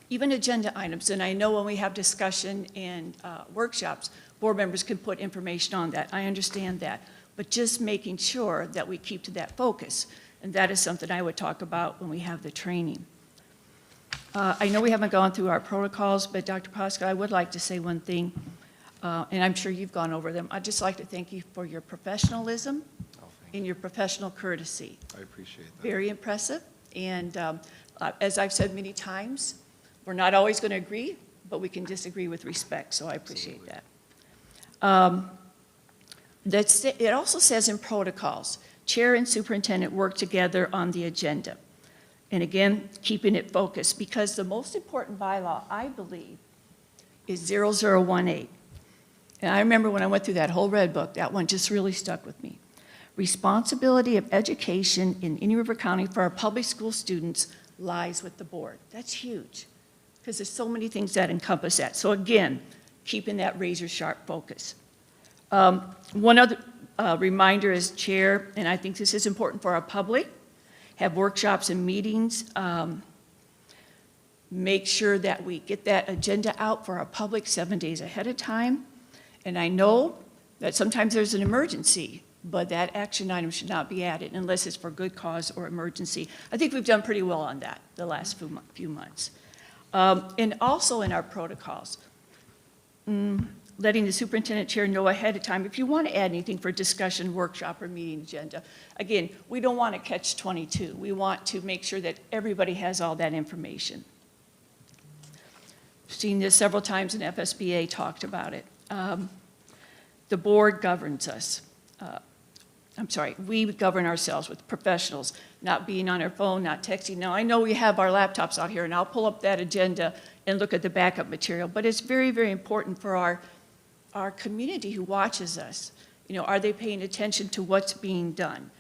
even agenda items, and I know when we have discussion and workshops, board members can put information on that. I understand that. But just making sure that we keep to that focus. And that is something I would talk about when we have the training. I know we haven't gone through our protocols, but Dr. Posca, I would like to say one thing, and I'm sure you've gone over them. I'd just like to thank you for your professionalism and your professional courtesy. I appreciate that. Very impressive. And as I've said many times, we're not always going to agree, but we can disagree with respect, so I appreciate that. It also says in protocols, chair and superintendent work together on the agenda. And again, keeping it focused, because the most important bylaw, I believe, is 0018. And I remember when I went through that whole red book, that one just really stuck with me. Responsibility of education in Indian River County for our public school students lies with the board. That's huge, because there's so many things that encompass that. So again, keeping that razor-sharp focus. One other reminder as chair, and I think this is important for our public, have workshops and meetings. Make sure that we get that agenda out for our public 7 days ahead of time. And I know that sometimes there's an emergency, but that action item should not be added unless it's for good cause or emergency. I think we've done pretty well on that the last few months. And also in our protocols, letting the superintendent chair know ahead of time if you want to add anything for discussion, workshop, or meeting agenda. Again, we don't want to catch 22. We want to make sure that everybody has all that information. Seen this several times, and FSBA talked about it. The board governs us. We govern ourselves with professionals, not being on our phone, not texting. Now, I know we have our laptops out here, and I'll pull up that agenda and look at the backup material, but it's very, very important for our community who watches us. You know, are they paying attention to what's being done?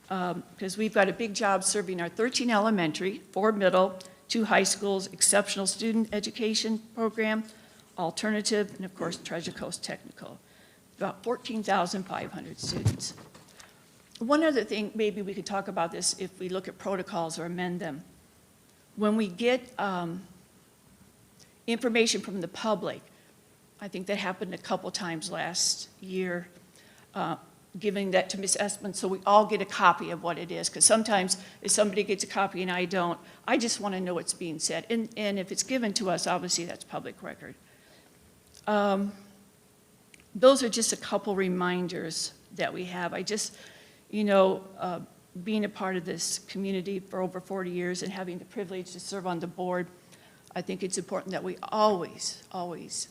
Because we've got a big job serving our 13 elementary, 4 middle, 2 high schools, exceptional student education program, alternative, and of course, Treasure Coast Technical. About 14,500 students. One other thing, maybe we could talk about this if we look at protocols or amend them. When we get information from the public, I think that happened a couple times last year, giving that to Ms. Espin so we all get a copy of what it is. Because sometimes if somebody gets a copy and I don't, I just want to know what's being said. And if it's given to us, obviously that's public record. Those are just a couple reminders that we have. I just, you know, being a part of this community for over 40 years and having the privilege to serve on the board, I think it's important that we always, always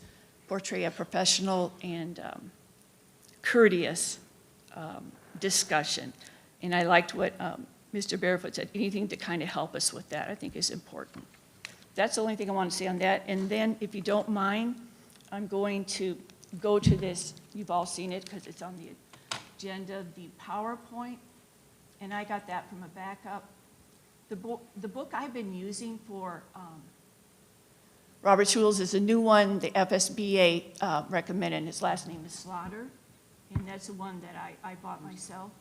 portray a professional and courteous discussion. And I liked what Mr. Barefoot said, anything to kind of help us with that I think is important. That's the only thing I want to say on that. And then, if you don't mind, I'm going to go to this, you've all seen it because it's on the agenda, the PowerPoint, and I got that from a backup. The book I've been using for Robert's Rules is a new one the FSBA recommended. His last name is Slaughter, and that's the one that I bought myself.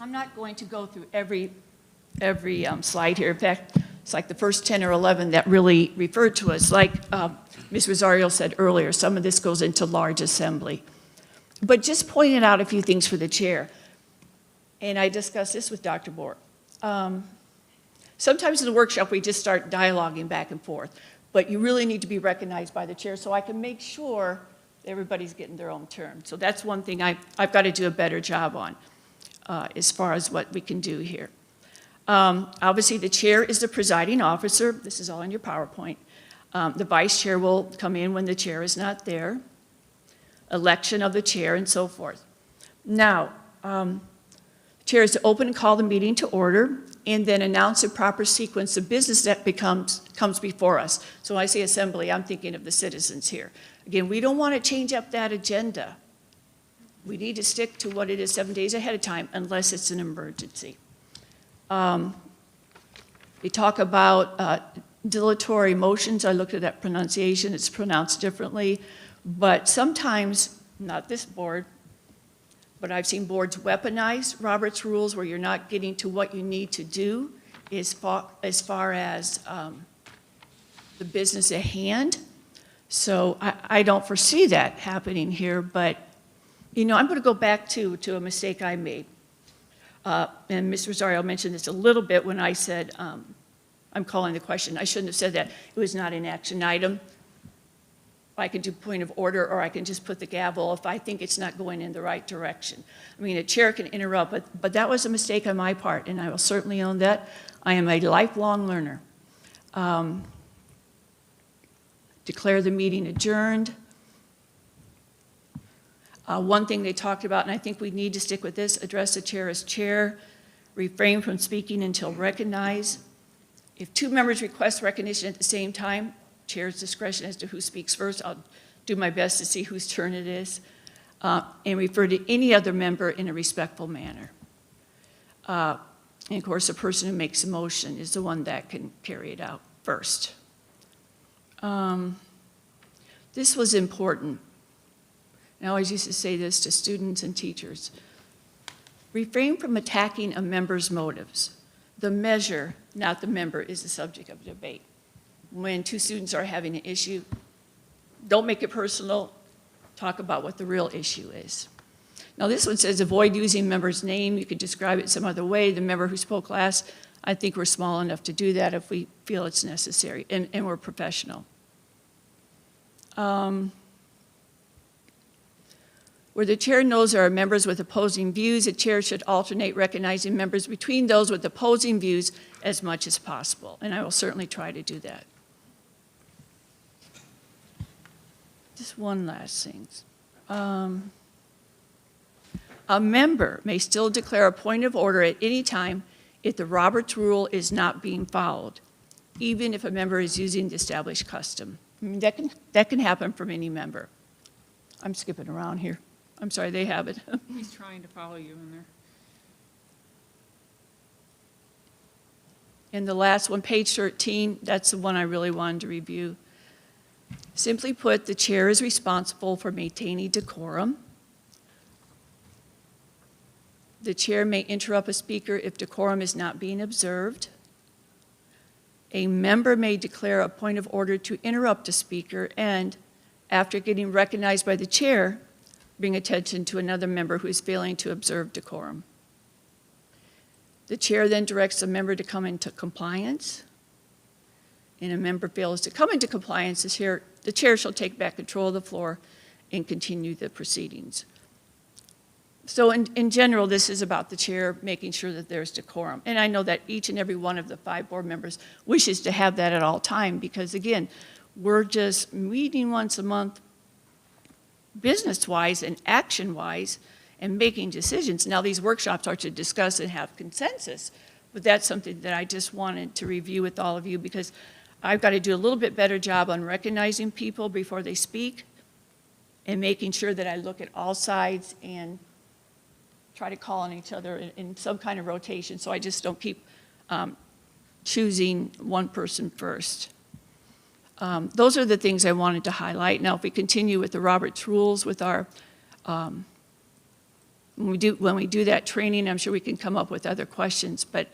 I'm not going to go through every slide here. In fact, it's like the first 10 or 11 that really referred to us. Like Ms. Rosario said earlier, some of this goes into large assembly. But just pointing out a few things for the chair. And I discussed this with Dr. Moore. Sometimes in the workshop, we just start dialoguing back and forth. But you really need to be recognized by the chair so I can make sure everybody's getting their own turn. So that's one thing I've got to do a better job on as far as what we can do here. Obviously, the chair is the presiding officer. This is all in your PowerPoint. The vice chair will come in when the chair is not there. Election of the chair and so forth. Now, the chair is to open and call the meeting to order and then announce the proper sequence of business that comes before us. So when I say assembly, I'm thinking of the citizens here. Again, we don't want to change up that agenda. We need to stick to what it is 7 days ahead of time unless it's an emergency. We talk about dilatory motions. I looked at that pronunciation. It's pronounced differently. But sometimes, not this board, but I've seen boards weaponize Robert's Rules where you're not getting to what you need to do as far as the business at hand. So I don't foresee that happening here, but, you know, I'm going to go back to a mistake I made. And Ms. Rosario mentioned this a little bit when I said, I'm calling the question. I shouldn't have said that. It was not an action item. I can do point of order, or I can just put the gavel if I think it's not going in the right direction. I mean, a chair can interrupt, but that was a mistake on my part, and I will certainly own that. I am a lifelong learner. Declare the meeting adjourned. One thing they talked about, and I think we need to stick with this, address the chair as chair, refrain from speaking until recognized. If 2 members request recognition at the same time, chair's discretion as to who speaks first. I'll do my best to see whose turn it is, and refer to any other member in a respectful manner. And of course, the person who makes a motion is the one that can carry it out first. This was important. I always used to say this to students and teachers. Refrain from attacking a member's motives. The measure, not the member, is the subject of debate. When 2 students are having an issue, don't make it personal. talk about what the real issue is. Now, this one says avoid using member's name. You could describe it some other way. The member who spoke last, I think we're small enough to do that if we feel it's necessary, and we're professional. Where the chair knows there are members with opposing views, the chair should alternate recognizing members between those with opposing views as much as possible, and I will certainly try to do that. Just one last thing. A member may still declare a point of order at any time if the Roberts rule is not being followed, even if a member is using the established custom. I mean, that can happen from any member. I'm skipping around here. I'm sorry, they have it. He's trying to follow you in there. And the last one, page 13, that's the one I really wanted to review. Simply put, the chair is responsible for maintaining decorum. The chair may interrupt a speaker if decorum is not being observed. A member may declare a point of order to interrupt a speaker and, after getting recognized by the chair, bring attention to another member who is failing to observe decorum. The chair then directs a member to come into compliance. And a member fails to come into compliance, the chair shall take back control of the floor and continue the proceedings. So in general, this is about the chair making sure that there's decorum. And I know that each and every one of the 5 board members wishes to have that at all time because, again, we're just meeting once a month business-wise and action-wise and making decisions. Now, these workshops are to discuss and have consensus, but that's something that I just wanted to review with all of you because I've got to do a little bit better job on recognizing people before they speak and making sure that I look at all sides and try to call on each other in some kind of rotation so I just don't keep choosing one person first. Those are the things I wanted to highlight. Now, if we continue with the Roberts rules with our, when we do that training, I'm sure we can come up with other questions, but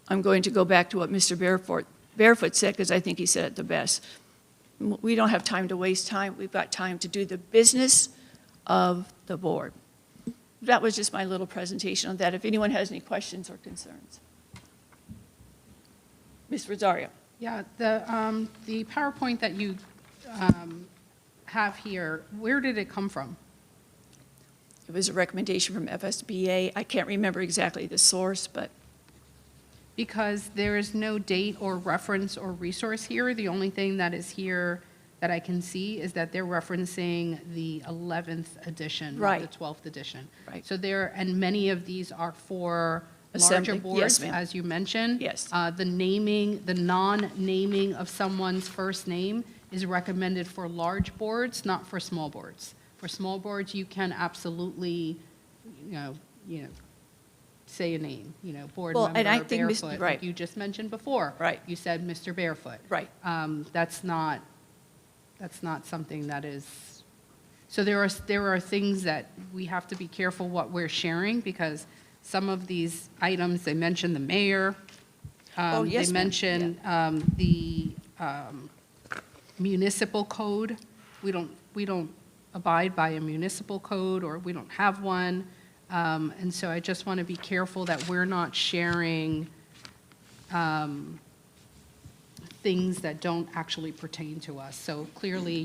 I'm going to go back to what Mr. Barefoot said because I think he said it the best. We don't have time to waste time. We've got time to do the business of the board. That was just my little presentation on that. If anyone has any questions or concerns. Ms. Rosario. Yeah, the PowerPoint that you have here, where did it come from? It was a recommendation from FSBA. I can't remember exactly the source, but. Because there is no date or reference or resource here. The only thing that is here that I can see is that they're referencing the 11th edition, Right. not the 12th edition. Right. So and many of these are for Assembly. larger boards, Yes, ma'am. as you mentioned. Yes. The non-naming of someone's first name is recommended for large boards, not for small boards. For small boards, you can absolutely, say a name, board Well, member and I think Barefoot, right. like you just mentioned before. Right. You said Mr. Barefoot. Right. That's not something that is, so there are things that we have to be careful what we're sharing because some of these items, they mention the mayor. Oh, yes, They ma'am. mention the municipal code. We don't abide by a municipal code or we don't have one. And so I just want to be careful that we're not sharing things that don't actually pertain to us. So clearly,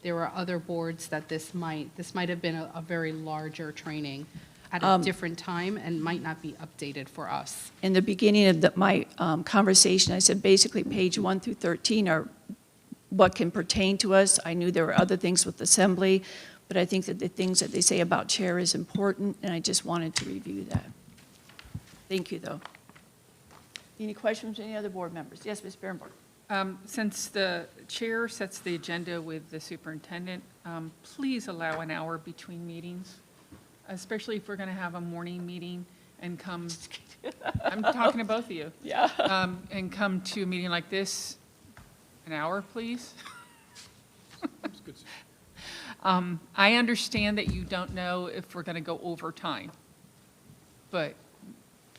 there are other boards that this might have been a very larger training at a different time and might not be updated for us. In the beginning of my conversation, I said basically page 1 through 13 are what can pertain to us. I knew there were other things with assembly, but I think that the things that they say about chair is important, and I just wanted to review that. Thank you, though. Any questions from any other board members? Yes, Ms. Berenborg. Since the chair sets the agenda with the superintendent, please allow an hour between meetings, especially if we're going to have a morning meeting and come, I'm talking to both of you. Yeah. And come to a meeting like this, an hour, please. I understand that you don't know if we're going to go over time, but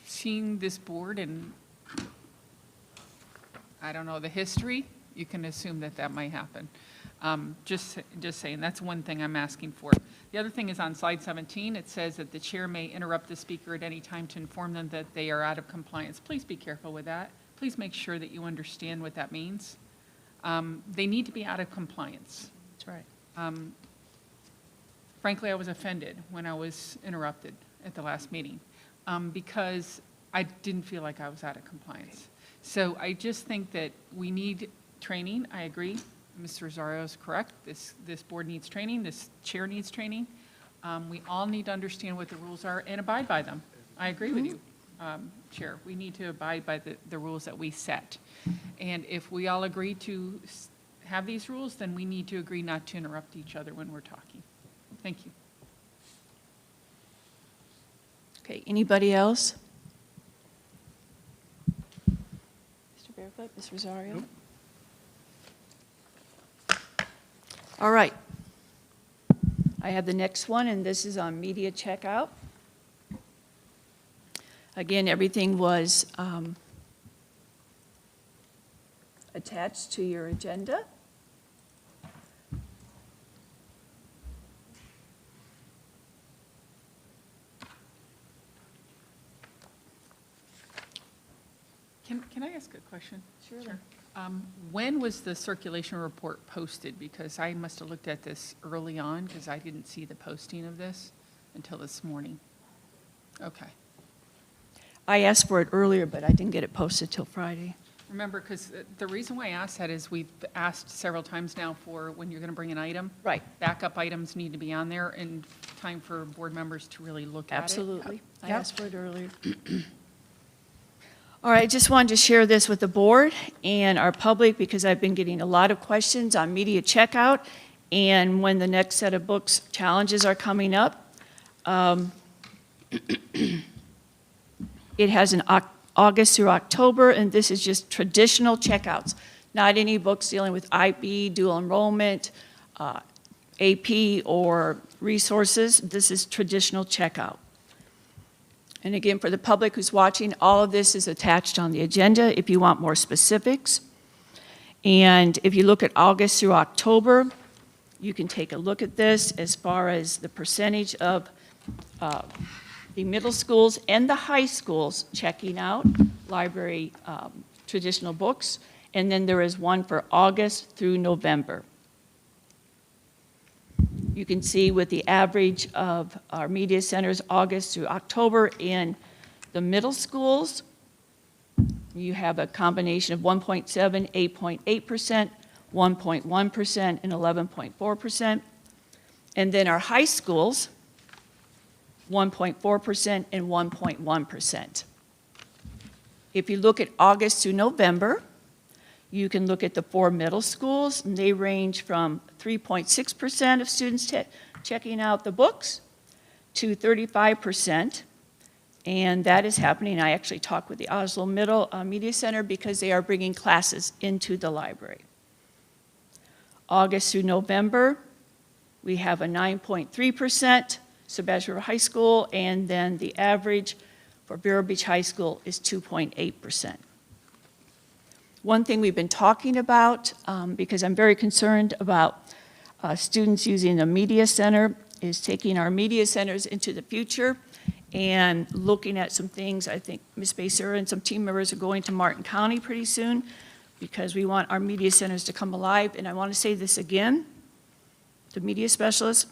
seeing this board and, I don't know, the history, you can assume that that might happen. Just saying, that's one thing I'm asking for. The other thing is on slide 17, it says that the chair may interrupt the speaker at any time to inform them that they are out of compliance. Please be careful with that. Please make sure that you understand what that means. They need to be out of compliance. That's right. Frankly, I was offended when I was interrupted at the last meeting because I didn't feel like I was out of compliance. So I just think that we need training. I agree. Mr. Rosario is correct. This board needs training. This chair needs training. We all need to understand what the rules are and abide by them. I agree with you, Chair. We need to abide by the rules that we set. And if we all agree to have these rules, then we need to agree not to interrupt each other when we're talking. Thank you. Okay, anybody else? Mr. Barefoot, Ms. Rosario? All right. I have the next one, and this is on media checkout. Again, everything was attached to your agenda. Can I ask a question? Sure. When was the circulation report posted? Because I must have looked at this early on because I didn't see the posting of this until this morning. Okay. I asked for it earlier, but I didn't get it posted till Friday. Remember, because the reason why I asked that is we've asked several times now for when you're going to bring an item. Right. Backup items need to be on there and time for board members to really look at it. Absolutely. I Yep. asked for it earlier. All right, I just wanted to share this with the board and our public because I've been getting a lot of questions on media checkout and when the next set of books challenges are coming up. It has an August through October, and this is just traditional checkouts, not any books dealing with IB, dual enrollment, AP, or resources. This is traditional checkout. And again, for the public who's watching, all of this is attached on the agenda if you want more specifics. And if you look at August through October, you can take a look at this as far as the percentage of the middle schools and the high schools checking out library traditional books. And then there is one for August through November. You can see with the average of our media centers, August through October, in the middle schools, you have a combination of 1.7, 8.8%, 1.1%, and 11.4%. And then our high schools, 1.4% and 1.1%. If you look at August through November, you can look at the 4 middle schools, and they range from 3.6% of students checking out the books to 35%, and that is happening. I actually talked with the Oslo Middle Media Center because they are bringing classes into the library. August through November, we have a 9.3%, Sebastian River High School, and then the average for Vero Beach High School is 2.8%. One thing we've been talking about, because I'm very concerned about students using the media center, is taking our media centers into the future and looking at some things. I think Ms. Becerra and some team members are going to Martin County pretty soon because we want our media centers to come alive. And I want to say this again, the media specialists,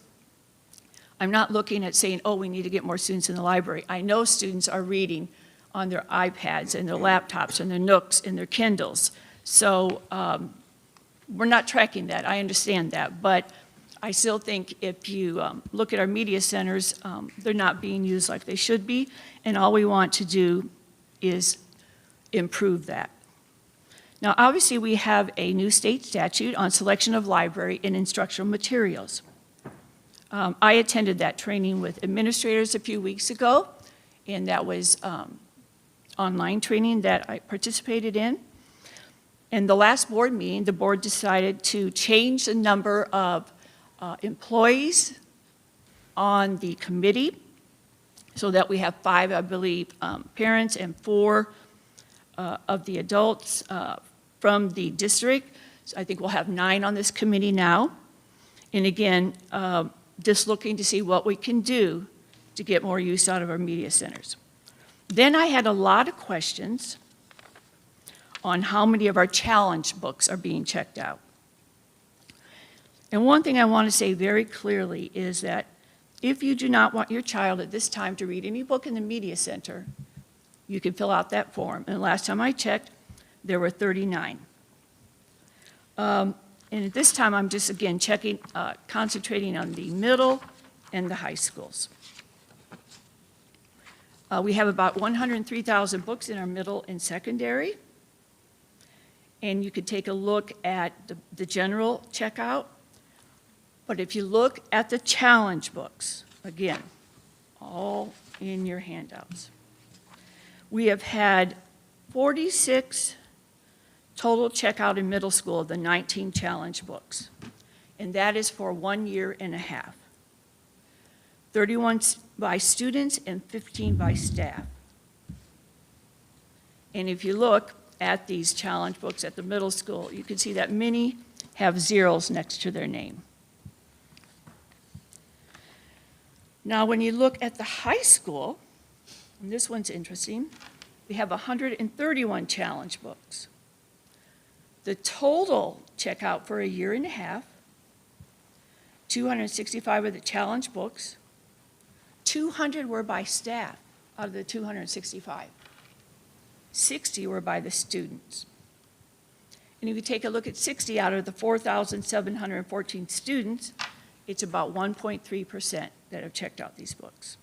I'm not looking at saying, oh, we need to get more students in the library. I know students are reading on their iPads and their laptops and their Nooks and their Kindles. So we're not tracking that, I understand that, but I still think if you look at our media centers, they're not being used like they should be, and all we want to do is improve that. Now, obviously, we have a new state statute on selection of library and instructional materials. I attended that training with administrators a few weeks ago, and that was online training that I participated in. In the last board meeting, the board decided to change the number of employees on the committee so that we have 5, I believe, parents and 4 of the adults from the district. So I think we'll have 9 on this committee now. And again, just looking to see what we can do to get more use out of our media centers. Then I had a lot of questions on how many of our challenge books are being checked out. And one thing I want to say very clearly is that if you do not want your child at this time to read any book in the media center, you can fill out that form. And last time I checked, there were 39. And at this time, I'm just, again, checking, concentrating on the middle and the high schools. We have about 103,000 books in our middle and secondary. And you could take a look at the general checkout. But if you look at the challenge books, again, all in your handouts, we have had 46 total checkout in middle school of the 19 challenge books. And that is for 1.5 years. 31 by students and 15 by staff. And if you look at these challenge books at the middle school, you can see that many have zeros next to their name. Now, when you look at the high school, and this one's interesting, we have 131 challenge books. The total checkout for 1.5 years, 265 of the challenge books, 200 were by staff out of the 265. 60 were by the students. And if you take a look at 60 out of the 4,714 students, it's about 1.3% that have checked out these books.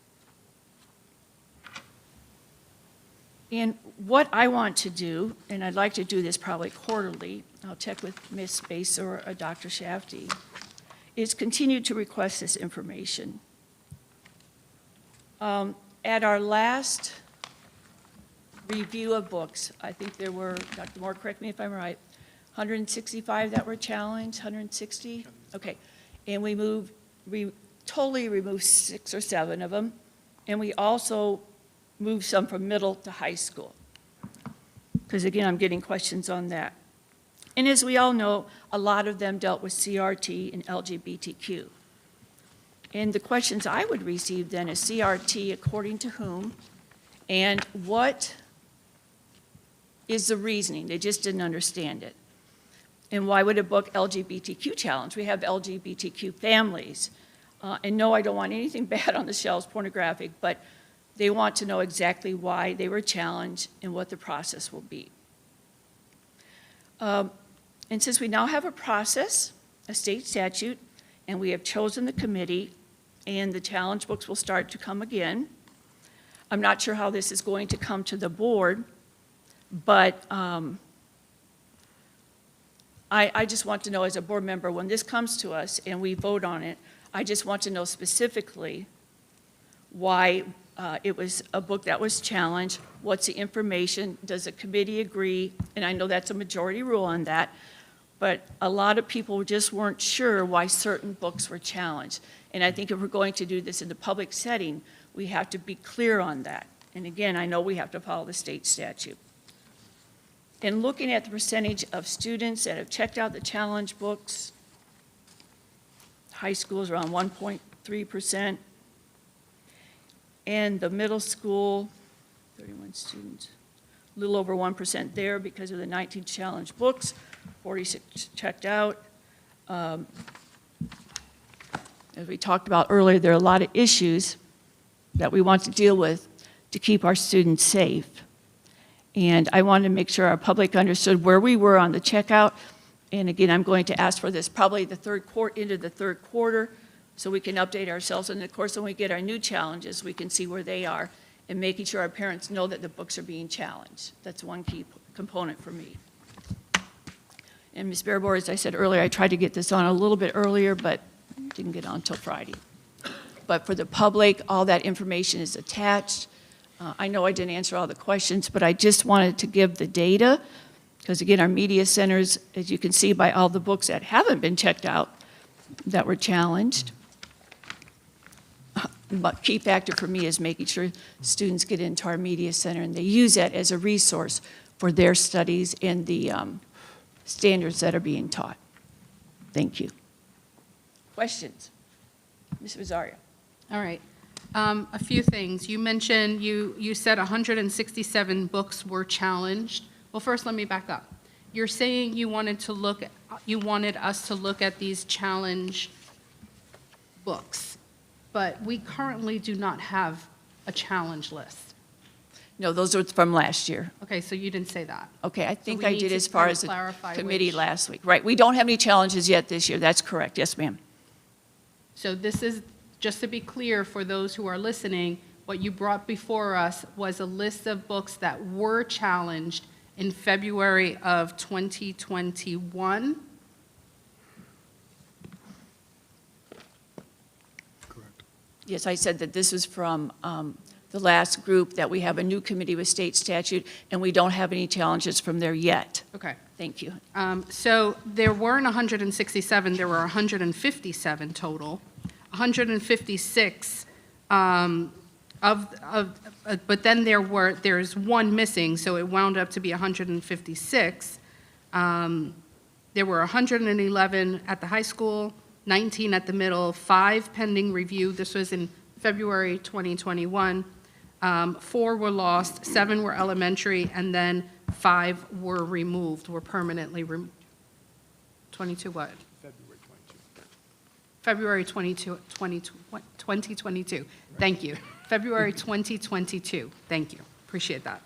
And what I want to do, and I'd like to do this probably quarterly, I'll check with Ms. Bass or Dr. Shafty, is continue to request this information. At our last review of books, I think there were, Dr. Moore, correct me if I'm right, 165 that were challenged, 160? Okay, and we totally removed 6 or 7 of them, and we also moved some from middle to high school. Because again, I'm getting questions on that. And as we all know, a lot of them dealt with CRT and LGBTQ. And the questions I would receive then is CRT according to whom, and what is the reasoning? They just didn't understand it. And why would a book LGBTQ challenge? We have LGBTQ families. And no, I don't want anything bad on the shelves, pornographic, but they want to know exactly why they were challenged and what the process will be. And since we now have a process, a state statute, and we have chosen the committee, and the challenge books will start to come again, I'm not sure how this is going to come to the board, but I just want to know as a board member, when this comes to us and we vote on it, I just want to know specifically why it was a book that was challenged, what's the information, does the committee agree? And I know that's a majority rule on that, but a lot of people just weren't sure why certain books were challenged. And I think if we're going to do this in the public setting, we have to be clear on that. And again, I know we have to follow the state statute. In looking at the percentage of students that have checked out the challenge books, high school is around 1.3%, and the middle school, 31 students, a little over 1% there because of the 19 challenge books, 46 checked out. As we talked about earlier, there are a lot of issues that we want to deal with to keep our students safe. And I wanted to make sure our public understood where we were on the checkout. And again, I'm going to ask for this probably into the third quarter, so we can update ourselves. And of course, when we get our new challenges, we can see where they are and making sure our parents know that the books are being challenged. That's one key component for me. And Ms. Bearbor, as I said earlier, I tried to get this on a little bit earlier, but didn't get on until Friday. But for the public, all that information is attached. I know I didn't answer all the questions, but I just wanted to give the data, because again, our media centers, as you can see by all the books that haven't been checked out, that were challenged. But key factor for me is making sure students get into our media center and they use that as a resource for their studies and the standards that are being taught. Thank you. Questions? Ms. Rosario? All right. A few things. You mentioned, you said 167 books were challenged. Well, first, let me back up. You're saying you wanted us to look at these challenge books, but we currently do not have a challenge list. No, those are from last year. Okay, so you didn't say that. Okay, I think we I need did to as far kind of as the clarify committee which- last week. Right, we don't have any challenges yet this year. That's correct. Yes, ma'am. So this is, just to be clear for those who are listening, what you brought before us was a list of books that were challenged in February of 2021. Yes, I said that this is from the last group, that we have a new committee with state statute, and we don't have any challenges from there yet. Okay. Thank you. So there weren't 167, there were 157 total. 156 but then there's one missing, so it wound up to be 156. There were 111 at the high school, 19 at the middle, 5 pending review. This was in February 2021. 4 were lost, 7 were elementary, and then 5 were removed, were permanently removed. 22 what? February 22, 2022. Thank you. February 2022. Thank you. Appreciate that.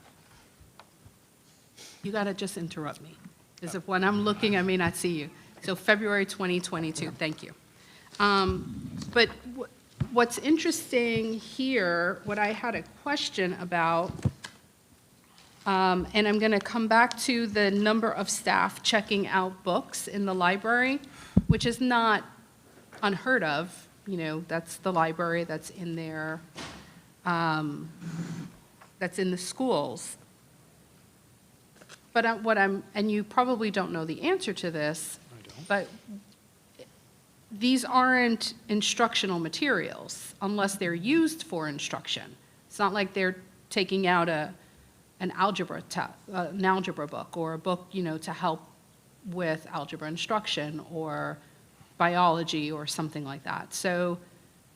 You got to just interrupt me, because if when I'm looking, I may not see you. So February 2022. Thank you. But what's interesting here, what I had a question about, and I'm going to come back to the number of staff checking out books in the library, which is not unheard of. You know, that's the library that's in there, that's in the schools. But and you probably don't know the answer to this, but these aren't instructional materials unless they're used for instruction. It's not like they're taking out an algebra book, or a book, you know, to help with algebra instruction or biology or something like that. So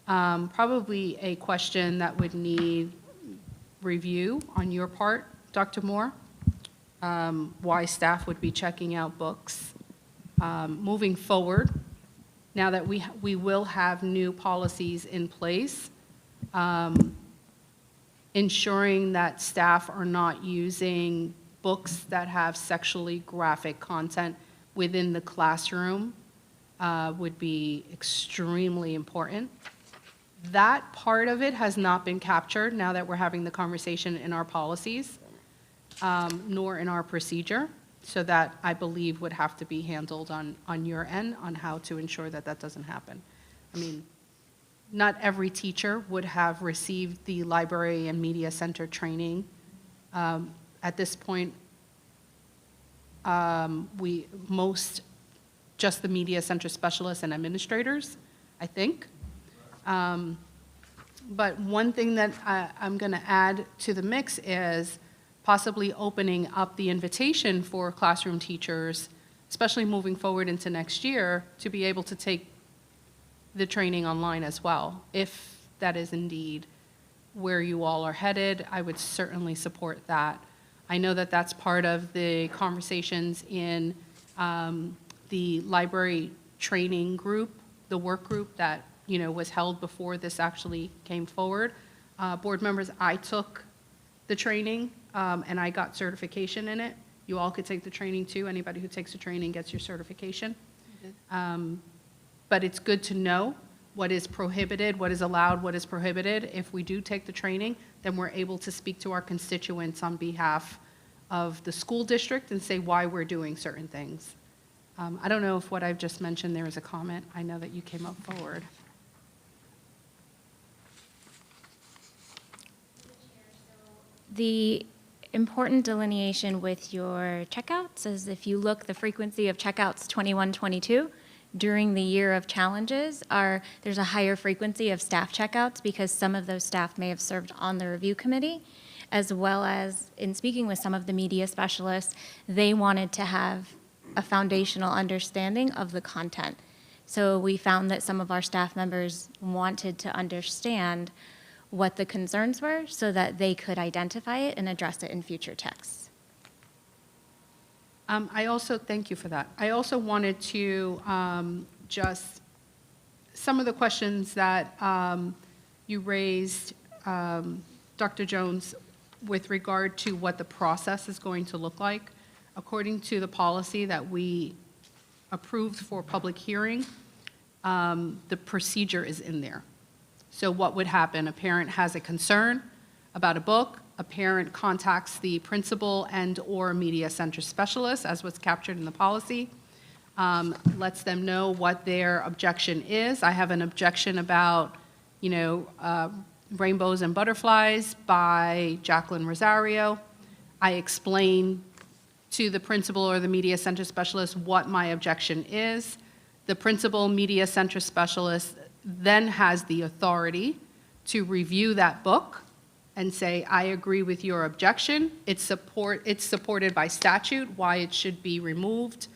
probably a question that would need review on your part, Dr. Moore, why staff would be checking out books. Moving forward, now that we will have new policies in place, ensuring that staff are not using books that have sexually graphic content within the classroom would be extremely important. That part of it has not been captured now that we're having the conversation in our policies, nor in our procedure. So that, I believe, would have to be handled on your end on how to ensure that that doesn't happen. I mean, not every teacher would have received the library and media center training. At this point, just the media center specialists and administrators, I think. But one thing that I'm going to add to the mix is possibly opening up the invitation for classroom teachers, especially moving forward into next year, to be able to take the training online as well. If that is indeed where you all are headed, I would certainly support that. I know that that's part of the conversations in the library training group, the work group that, you know, was held before this actually came forward. Board members, I took the training, and I got certification in it. You all could take the training too. Anybody who takes the training gets your certification. But it's good to know what is prohibited, what is allowed, what is prohibited. If we do take the training, then we're able to speak to our constituents on behalf of the school district and say why we're doing certain things. I don't know if what I've just mentioned there is a comment. I know that you came up forward. The important delineation with your checkouts is if you look, the frequency of checkouts 21-22 during the year of challenges there's a higher frequency of staff checkouts because some of those staff may have served on the review committee, as well as in speaking with some of the media specialists, they wanted to have a foundational understanding of the content. So we found that some of our staff members wanted to understand what the concerns were so that they could identify it and address it in future texts. I also, thank you for that. I also wanted to just, some of the questions that you raised, Dr. Jones, with regard to what the process is going to look like. According to the policy that we approved for public hearing, the procedure is in there. So what would happen? A parent has a concern about a book. A parent contacts the principal and/or media center specialist, as was captured in the policy, lets them know what their objection is. I have an objection about, Rainbows and Butterflies by Jacqueline Rosario. I explain to the principal or the media center specialist what my objection is. The principal media center specialist then has the authority to review that book and say, I agree with your objection. It's supported by statute why it should be removed,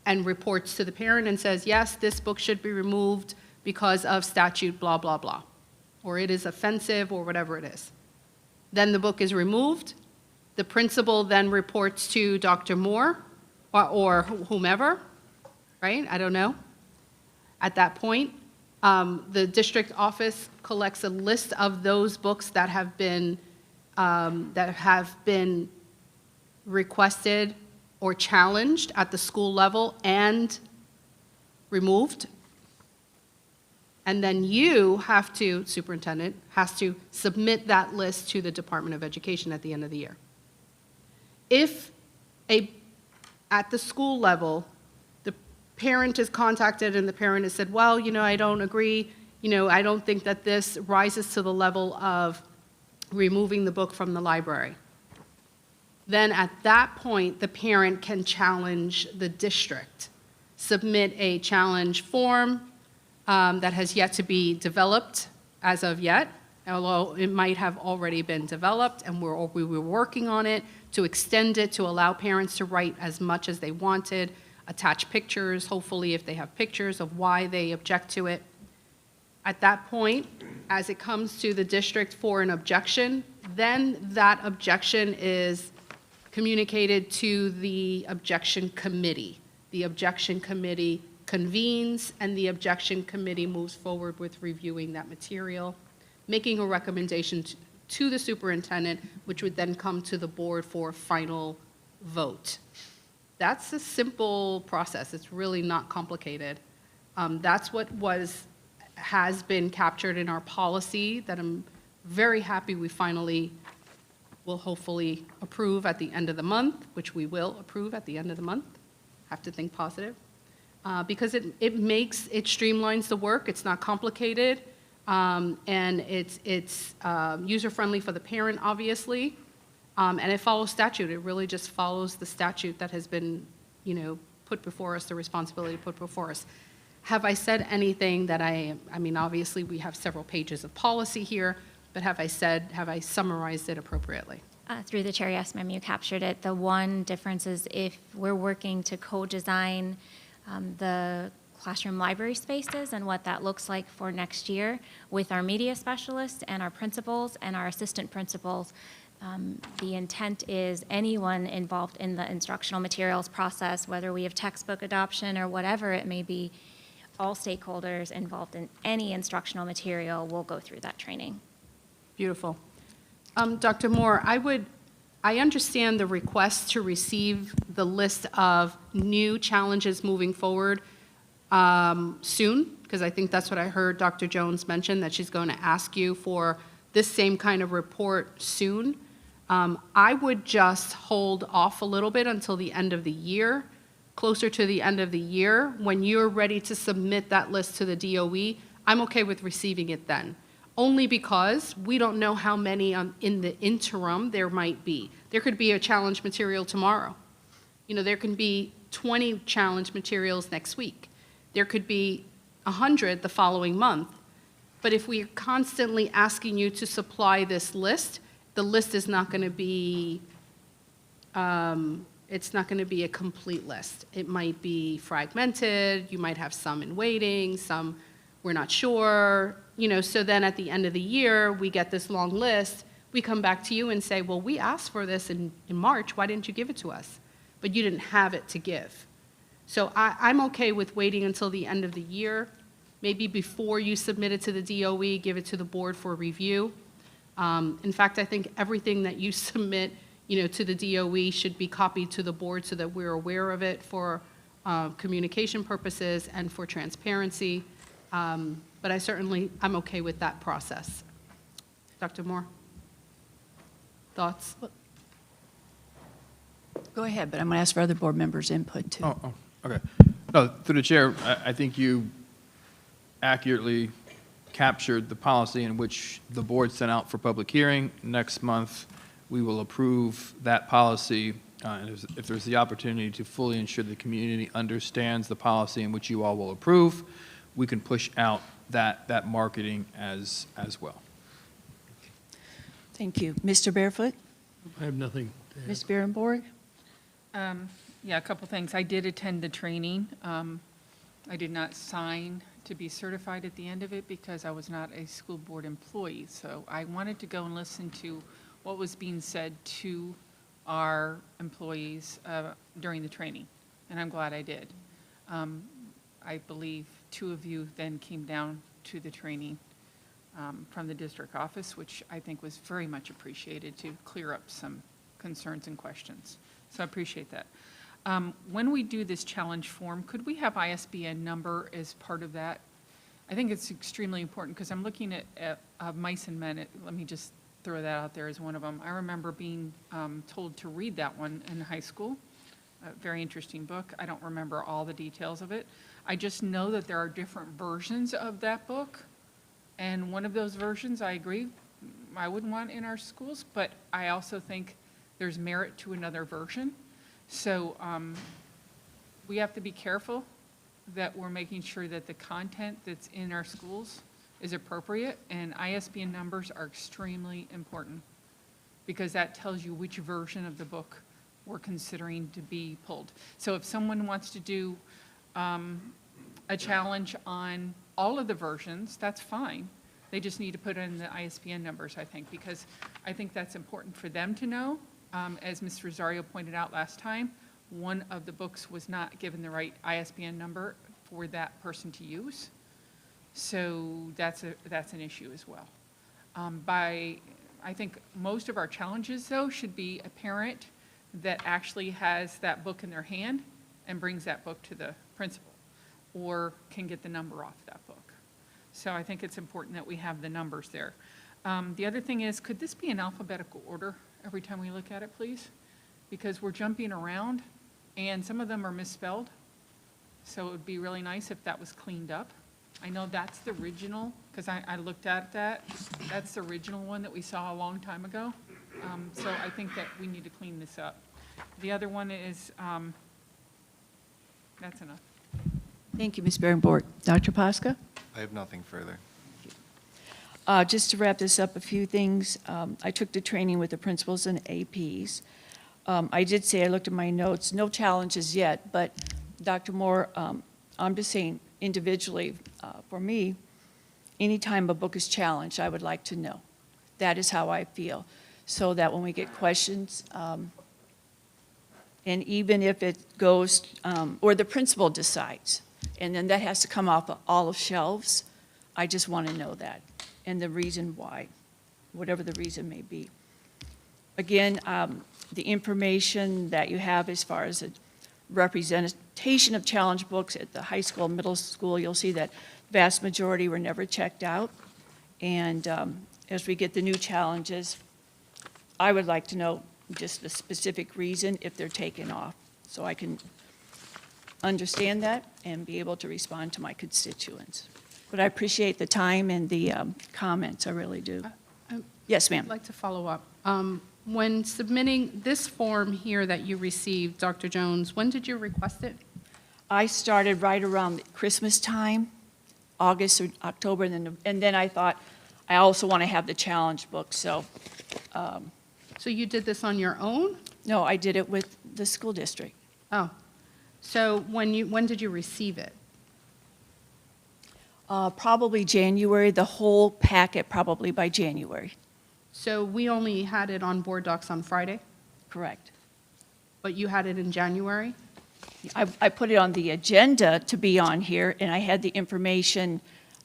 and reports to the parent and says, yes, this book should be removed because of statute blah, blah, blah, or it is offensive or whatever it is. Then the book is removed. The principal then reports to Dr. Moore or whomever, right? I don't know. At that point, the district office collects a list of those books that have been requested or challenged at the school level and removed. And then you have to, superintendent, has to submit that list to the Department of Education at the end of the year. If at the school level, the parent is contacted and the parent has said, well, I don't agree, I don't think that this rises to the level of removing the book from the library. Then at that point, the parent can challenge the district, submit a challenge form that has yet to be developed as of yet, although it might have already been developed, and we were working on it to extend it to allow parents to write as much as they wanted, attach pictures, hopefully if they have pictures of why they object to it. At that point, as it comes to the district for an objection, then that objection is communicated to the objection committee. The objection committee convenes, and the objection committee moves forward with reviewing that material, making a recommendation to the superintendent, which would then come to the board for final vote. That's a simple process. It's really not complicated. That's what has been captured in our policy that I'm very happy we finally will hopefully approve at the end of the month, which we will approve at the end of the month. Have to think positive. Because it streamlines the work. It's not complicated. And it's user-friendly for the parent, obviously, and it follows statute. It really just follows the statute that has been, put before us, the responsibility put before us. Have I said anything that I mean, obviously, we have several pages of policy here, but have I summarized it appropriately? Through the chair, yes, ma'am, you captured it. The one difference is if we're working to co-design the classroom library spaces and what that looks like for next year with our media specialists and our principals and our assistant principals. The intent is anyone involved in the instructional materials process, whether we have textbook adoption or whatever it may be, all stakeholders involved in any instructional material will go through that training. Beautiful. Dr. Moore, I understand the request to receive the list of new challenges moving forward soon, because I think that's what I heard Dr. Jones mention, that she's going to ask you for this same kind of report soon. I would just hold off a little bit until the end of the year, closer to the end of the year. When you're ready to submit that list to the DOE, I'm okay with receiving it then. Only because we don't know how many in the interim there might be. There could be a challenge material tomorrow. There can be 20 challenge materials next week. There could be 100 the following month. But if we're constantly asking you to supply this list, the list is not going to be it's not going to be a complete list. It might be fragmented, you might have some in waiting, some we're not sure, so then at the end of the year, we get this long list, we come back to you and say, well, we asked for this in March, why didn't you give it to us? But you didn't have it to give. So I'm okay with waiting until the end of the year, maybe before you submit it to the DOE, give it to the board for review. In fact, I think everything that you submit, to the DOE should be copied to the board so that we're aware of it for communication purposes and for transparency. But I'm okay with that process. Dr. Moore? Thoughts? Go ahead, but I'm going to ask for other board members' input, too. Okay. No, through the chair, I think you accurately captured the policy in which the board sent out for public hearing. Next month, we will approve that policy. And if there's the opportunity to fully ensure the community understands the policy in which you all will approve, we can push out that marketing as well. Thank you. Mr. Barefoot? I have nothing to add. Ms. Berenborg? Yeah, a couple things. I did attend the training. I did not sign to be certified at the end of it because I was not a school board employee. So I wanted to go and listen to what was being said to our employees during the training, and I'm glad I did. I believe 2 of you then came down to the training from the district office, which I think was very much appreciated to clear up some concerns and questions. So I appreciate that. When we do this challenge form, could we have ISBN number as part of that? I think it's extremely important because I'm looking at Mice and Men. Let me just throw that out there as one of them. I remember being told to read that one in high school. A very interesting book. I don't remember all the details of it. I just know that there are different versions of that book. And one of those versions, I agree, I wouldn't want in our schools, but I also think there's merit to another version. So we have to be careful that we're making sure that the content that's in our schools is appropriate, and ISBN numbers are extremely important because that tells you which version of the book we're considering to be pulled. So if someone wants to do a challenge on all of the versions, that's fine. They just need to put in the ISBN numbers, I think, because I think that's important for them to know. As Ms. Rosario pointed out last time, one of the books was not given the right ISBN number for that person to use. So that's an issue as well. I think most of our challenges, though, should be a parent that actually has that book in their hand and brings that book to the principal or can get the number off that book. So I think it's important that we have the numbers there. The other thing is, could this be in alphabetical order every time we look at it, please? Because we're jumping around and some of them are misspelled. So it would be really nice if that was cleaned up. I know that's the original, because I looked at that. That's the original one that we saw a long time ago. So I think that we need to clean this up. The other one is, that's enough. Thank you, Ms. Berenborg. Dr. Pasca? I have nothing further. Just to wrap this up, a few things. I took the training with the principals and APs. I did say, I looked at my notes, no challenges yet, but Dr. Moore, I'm just saying individually, for me, anytime a book is challenged, I would like to know. That is how I feel, so that when we get questions, and even if it goes, or the principal decides, and then that has to come off of all of shelves, I just want to know that, and the reason why, whatever the reason may be. Again, the information that you have as far as a representation of challenge books at the high school, middle school, you'll see that vast majority were never checked out. And as we get the new challenges, I would like to know just the specific reason if they're taken off, so I can understand that and be able to respond to my constituents. But I appreciate the time and the comments, I really do. Yes, ma'am. I'd like to follow up. When submitting this form here that you received, Dr. Jones, when did you request it? I started right around Christmas time, August or October, and then I thought, I also want to have the challenge book, so. So you did this on your own? No, I did it with the school district. Oh, so when did you receive it? Probably January, the whole packet probably by January. So we only had it on board docs on Friday, Correct. but you had it in January? I put it on the agenda to be on here, and I had the information,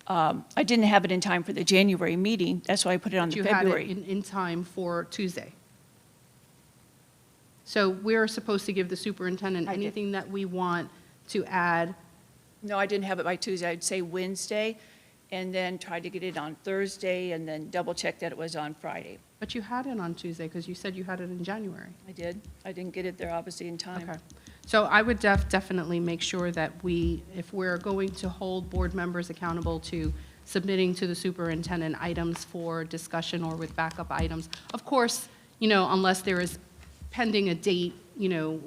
I didn't have it in time for the January meeting, that's why I put it on the You had it February. in time for Tuesday. So we're supposed to give the superintendent I did. anything that we want to add. No, I didn't have it by Tuesday, I'd say Wednesday, and then try to get it on Thursday, and then double check that it was on Friday. But you had it on Tuesday because you said you had it in January. I did. I didn't get it there obviously in time. Okay. So I would definitely make sure that if we're going to hold board members accountable to submitting to the superintendent items for discussion or with backup items, of course, unless there is pending a date,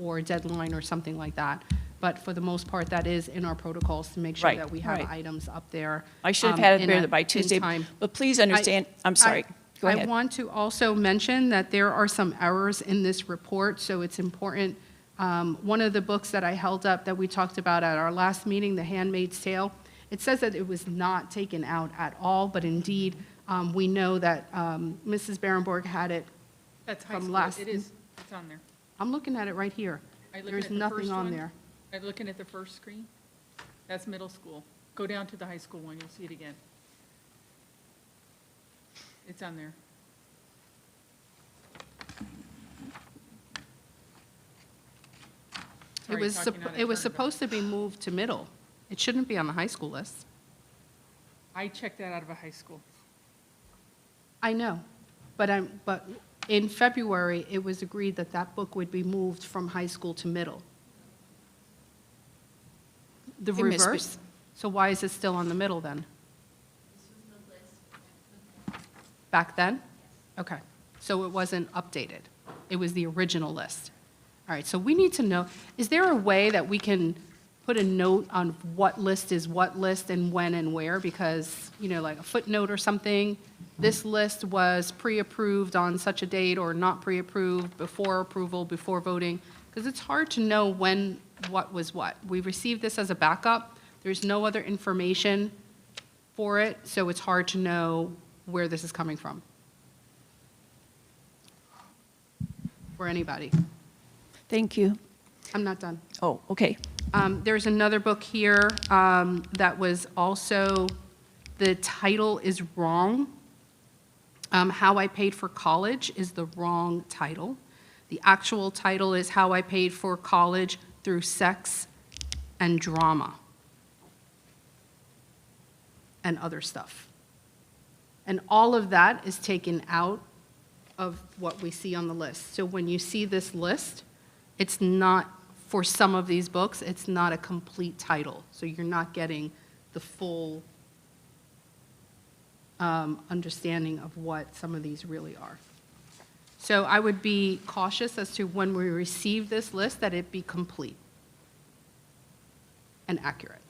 or a deadline or something like that. But for the most part, that is in our protocols to make sure Right, that we have right. items up there. I should have had it in there a- by in Tuesday, time. but please understand, I'm sorry, go I ahead. want to also mention that there are some errors in this report, so it's important. One of the books that I held up that we talked about at our last meeting, The Handmaid's Tale, it says that it was not taken out at all, but indeed, we know that Mrs. Berenborg had it. That's high From school. last- It is, it's on there. I'm looking at it right here. Are you looking There's at the nothing first on one? there. Are you looking at the first screen? That's middle school. Go down to the high school one, you'll see it again. It's on there. It was, supposed to be moved to middle. It shouldn't be on the high school list. I checked that out of a high school. I know, but in February, it was agreed that that book would be moved from high school to middle. The It missed me. reverse? So why is it still on the middle then? Back then? Okay, so it wasn't updated. It was the original list. All right, so we need to know, is there a way that we can put a note on what list is what list and when and where? Because, like a footnote or something, this list was pre-approved on such a date or not pre-approved, before approval, before voting, because it's hard to know when what was what. We received this as a backup. There's no other information for it, so it's hard to know where this is coming from. For anybody. Thank you. I'm not done. Oh, okay. There's another book here that was also, the title is wrong. How I Paid for College is the wrong title. The actual title is How I Paid for College Through Sex and Drama and other stuff. And all of that is taken out of what we see on the list. So when you see this list, it's not, for some of these books, it's not a complete title. So you're not getting the full understanding of what some of these really are. So I would be cautious as to when we receive this list, that it be complete and accurate.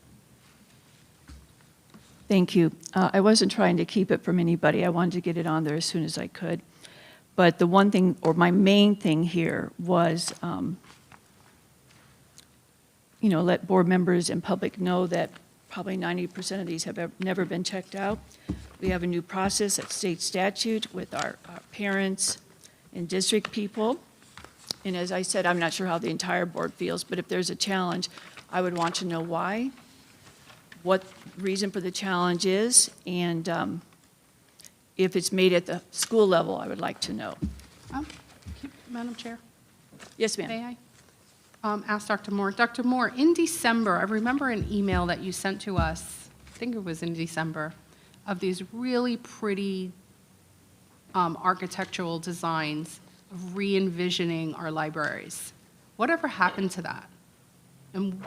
Thank you. I wasn't trying to keep it from anybody. I wanted to get it on there as soon as I could. But the one thing, or my main thing here was, let board members and public know that probably 90% of these have never been checked out. We have a new process at state statute with our parents and district people. And as I said, I'm not sure how the entire board feels, but if there's a challenge, I would want to know why, what reason for the challenge is, and if it's made at the school level, I would like to know. Madam Chair? Yes, ma'am. May I ask Dr. Moore? Dr. Moore, in December, I remember an email that you sent to us, I think it was in December, of these really pretty architectural designs of re-envisioning our libraries. Whatever happened to that? And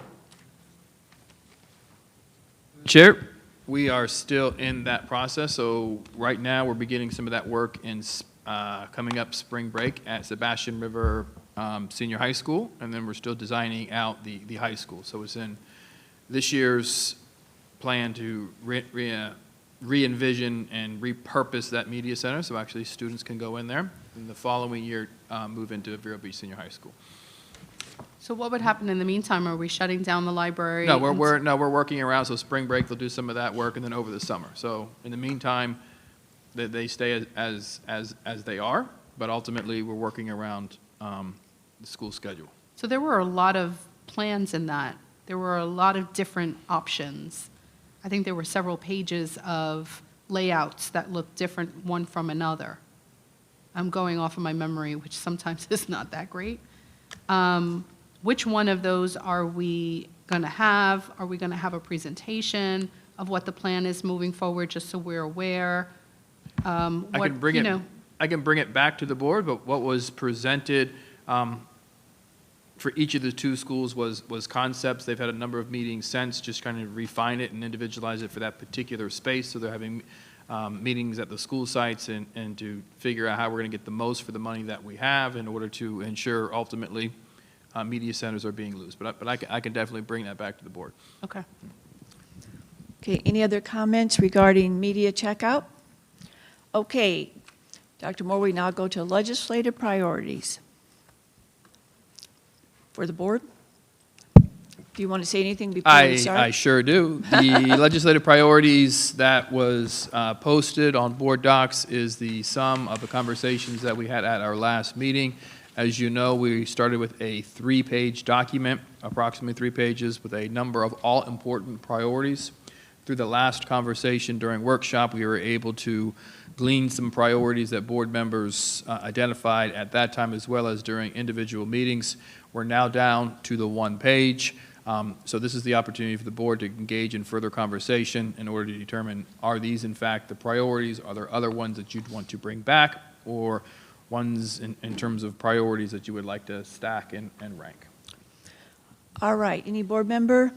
Chair, we are still in that process, so right now, we're beginning some of that work in coming up spring break at Sebastian River Senior High School, and then we're still designing out the high school. So it's in this year's plan to re-envision and repurpose that media center, so actually students can go in there, and the following year, move into Vero Beach Senior High School. So what would happen in the meantime? Are we shutting down the library? No, we're working around, so spring break, they'll do some of that work, and then over the summer. So in the meantime, they stay as they are, but ultimately, we're working around the school schedule. So there were a lot of plans in that. There were a lot of different options. I think there were several pages of layouts that looked different one from another. I'm going off of my memory, which sometimes is not that great. Which one of those are we going to have? Are we going to have a presentation of what the plan is moving forward, just so we're aware? I can bring it back to the board, but what was presented for each of the two schools was concepts. They've had a number of meetings since, just kind of refine it and individualize it for that particular space. So they're having meetings at the school sites and to figure out how we're going to get the most for the money that we have in order to ensure ultimately media centers are being used. But I can definitely bring that back to the board. Okay. Okay, any other comments regarding media checkout? Okay, Dr. Moore, we now go to legislative priorities. For the board? Do you want to say anything before we start? I sure do. The legislative priorities that was posted on board docs is the sum of the conversations that we had at our last meeting. As you know, we started with a 3-page document, approximately 3 pages, with a number of all important priorities. Through the last conversation during workshop, we were able to glean some priorities that board members identified at that time, as well as during individual meetings. We're now down to the 1 page. So this is the opportunity for the board to engage in further conversation in order to determine, are these in fact the priorities? Are there other ones that you'd want to bring back, or ones in terms of priorities that you would like to stack and rank? All right, any board member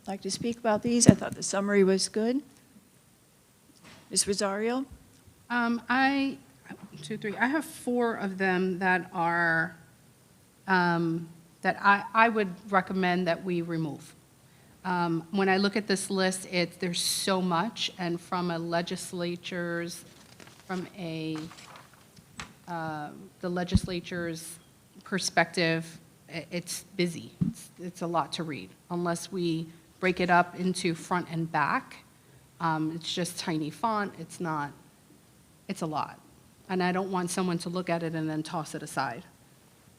like to speak about these? I thought the summary was good. Ms. Rosario? I have 4 of them that are, that I would recommend that we remove. When I look at this list, there's so much, and from the legislature's perspective, it's busy. It's a lot to read. Unless we break it up into front and back, it's just tiny font. It's a lot. And I don't want someone to look at it and then toss it aside.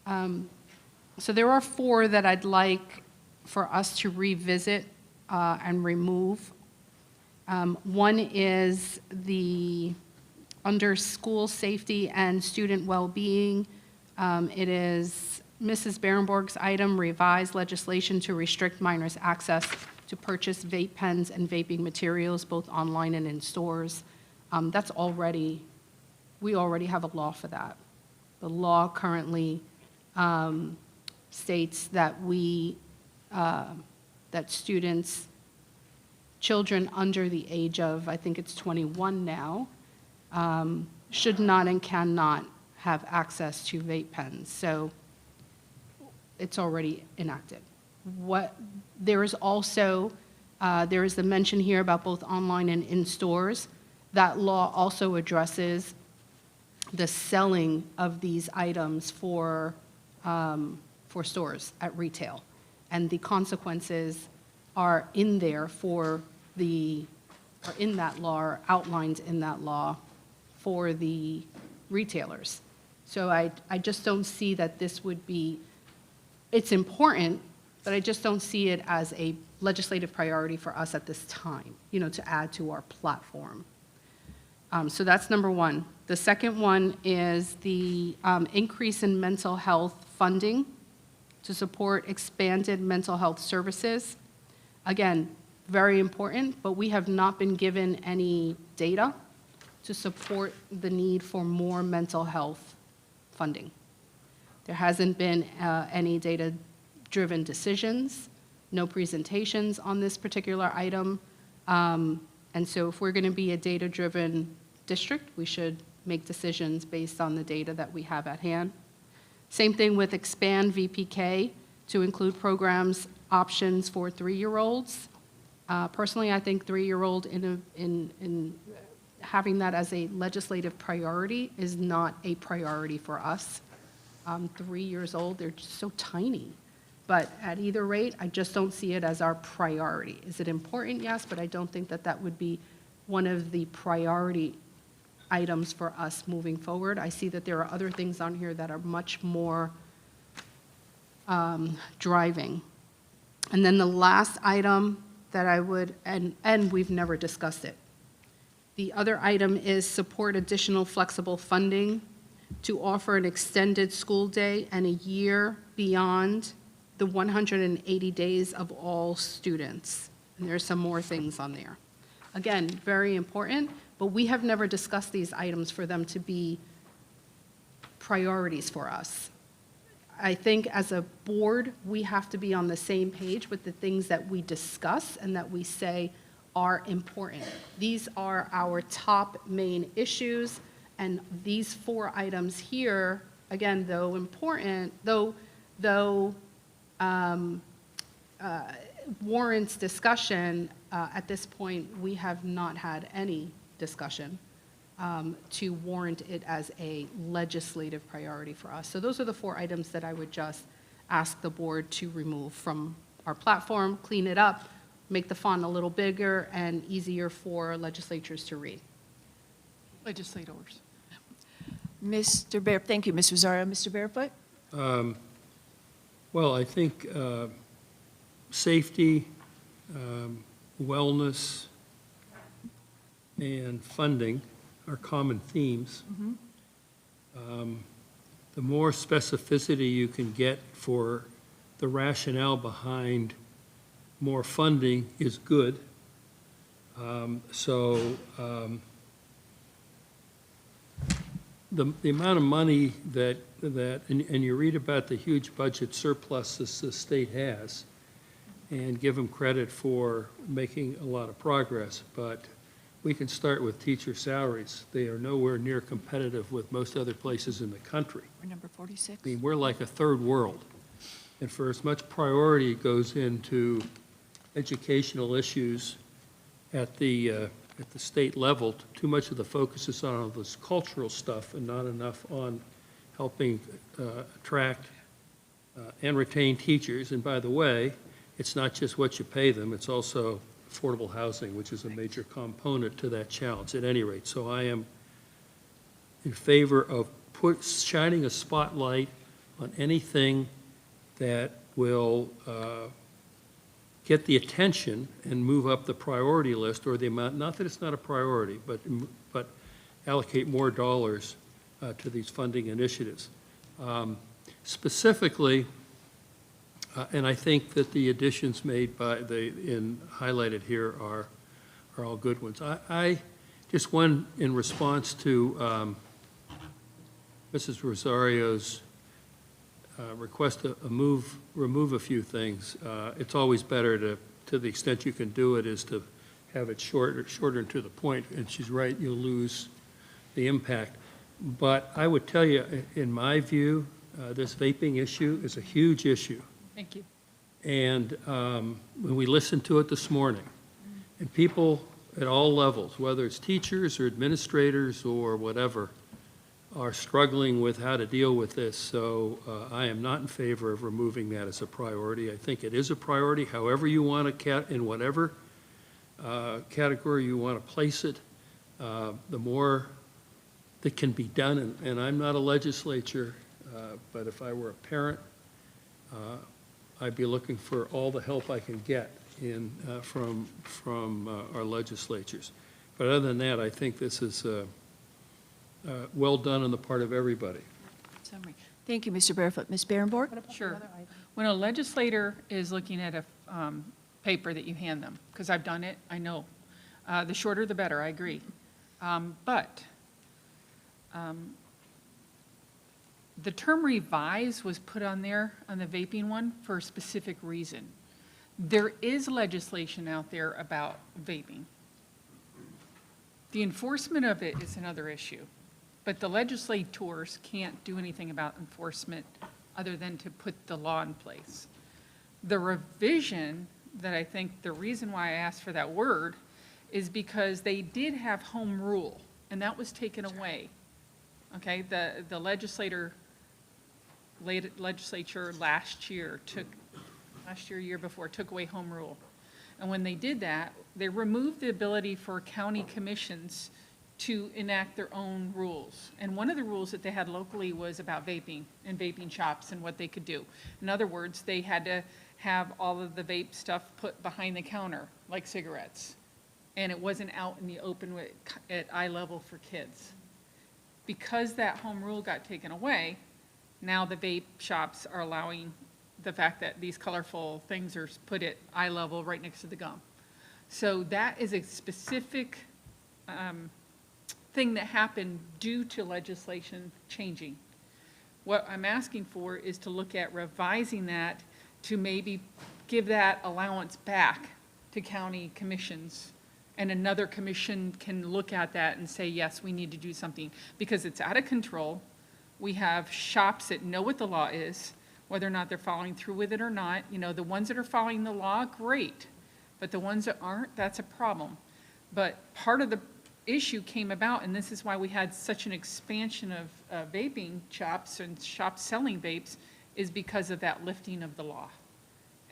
So there are 4 that I'd like for us to revisit and remove. One is under school safety and student well-being. It is Mrs. Berenborg's item, revised legislation to restrict minors' access to purchase vape pens and vaping materials, both online and in stores. We already have a law for that. The law currently states that that students, children under the age of, I think it's 21 now, should not and cannot have access to vape pens. So it's already enacted. There is also, there is the mention here about both online and in stores. That law also addresses the selling of these items for stores at retail. And the consequences are in there in that law, or outlined in that law for the retailers. So I just don't see that this would be, it's important, but I just don't see it as a legislative priority for us at this time, to add to our platform. So that's number 1. The second one is the increase in mental health funding to support expanded mental health services. Again, very important, but we have not been given any data to support the need for more mental health funding. There hasn't been any data-driven decisions, no presentations on this particular item. And so if we're going to be a data-driven district, we should make decisions based on the data that we have at hand. Same thing with expand VPK to include programs, options for 3-year-olds. Personally, I think 3-year-old in having that as a legislative priority is not a priority for us. 3 years old, they're just so tiny. But at either rate, I just don't see it as our priority. Is it important? Yes, but I don't think that that would be one of the priority items for us moving forward. I see that there are other things on here that are much more driving. And then the last item that I would, and we've never discussed it. The other item is support additional flexible funding to offer an extended school day and a year beyond the 180 days of all students. And there's some more things on there. Again, very important, but we have never discussed these items for them to be priorities for us. I think as a board, we have to be on the same page with the things that we discuss and that we say are important. These are our top main issues, and these 4 items here, again, though important, though warrants discussion, at this point, we have not had any discussion to warrant it as a legislative priority for us. So those are the 4 items that I would just ask the board to remove from our platform, clean it up, make the font a little bigger and easier for legislatures to read. Legislators. Mr. Bear, thank you, Ms. Rosario. Mr. Barefoot? Well, I think safety, wellness, and funding are common themes. The more specificity you can get for the rationale behind more funding is good. The amount of money that and you read about the huge budget surpluses the state has, and give them credit for making a lot of progress, but we can start with teacher salaries. They are nowhere near competitive with most other places in the country. We're number 46. I mean, we're like a third world. And for as much priority goes into educational issues at the state level, too much of the focus is on all this cultural stuff and not enough on helping attract and retain teachers. And by the way, it's not just what you pay them, it's also affordable housing, which is a major component to that challenge at any rate. So I am in favor of shining a spotlight on anything that will get the attention and move up the priority list, or the amount, not that it's not a priority, but allocate more dollars to these funding initiatives. Specifically, and I think that the additions made highlighted here are all good ones. I just one in response to Mrs. Rosario's request to remove a few things. It's always better to the extent you can do it, is to have it shorter and to the point. And she's right, you'll lose the impact. But I would tell you, in my view, this vaping issue is a huge issue. Thank you. And when we listened to it this morning, and people at all levels, whether it's teachers or administrators or whatever, are struggling with how to deal with this. So I am not in favor of removing that as a priority. I think it is a priority, however you want to, in whatever category you want to place it, the more that can be done. And I'm not a legislature, but if I were a parent, I'd be looking for all the help I can get from our legislatures. But other than that, I think this is well done on the part of everybody. Summary. Thank you, Mr. Barefoot. Ms. Barrenborn? Sure. When a legislator is looking at a paper that you hand them, because I've done it, I know, the shorter the better, I agree. But the term revise was put on there, on the vaping one, for a specific reason. There is legislation out there about vaping. The enforcement of it is another issue, but the legislators can't do anything about enforcement other than to put the law in place. The revision that I think the reason why I asked for that word is because they did have home rule, and that was taken away. Okay, the legislature year before, took away home rule. And when they did that, they removed the ability for county commissions to enact their own rules. And one of the rules that they had locally was about vaping and vaping shops and what they could do. In other words, they had to have all of the vape stuff put behind the counter, like cigarettes. And it wasn't out in the open at eye level for kids. Because that home rule got taken away, now the vape shops are allowing the fact that these colorful things are put at eye level right next to the gum. So that is a specific thing that happened due to legislation changing. What I'm asking for is to look at revising that to maybe give that allowance back to county commissions, and another commission can look at that and say, yes, we need to do something, because it's out of control. We have shops that know what the law is, whether or not they're following through with it or not. You know, the ones that are following the law, great, but the ones that aren't, that's a problem. But part of the issue came about, and this is why we had such an expansion of vaping shops and shops selling vapes, is because of that lifting of the law.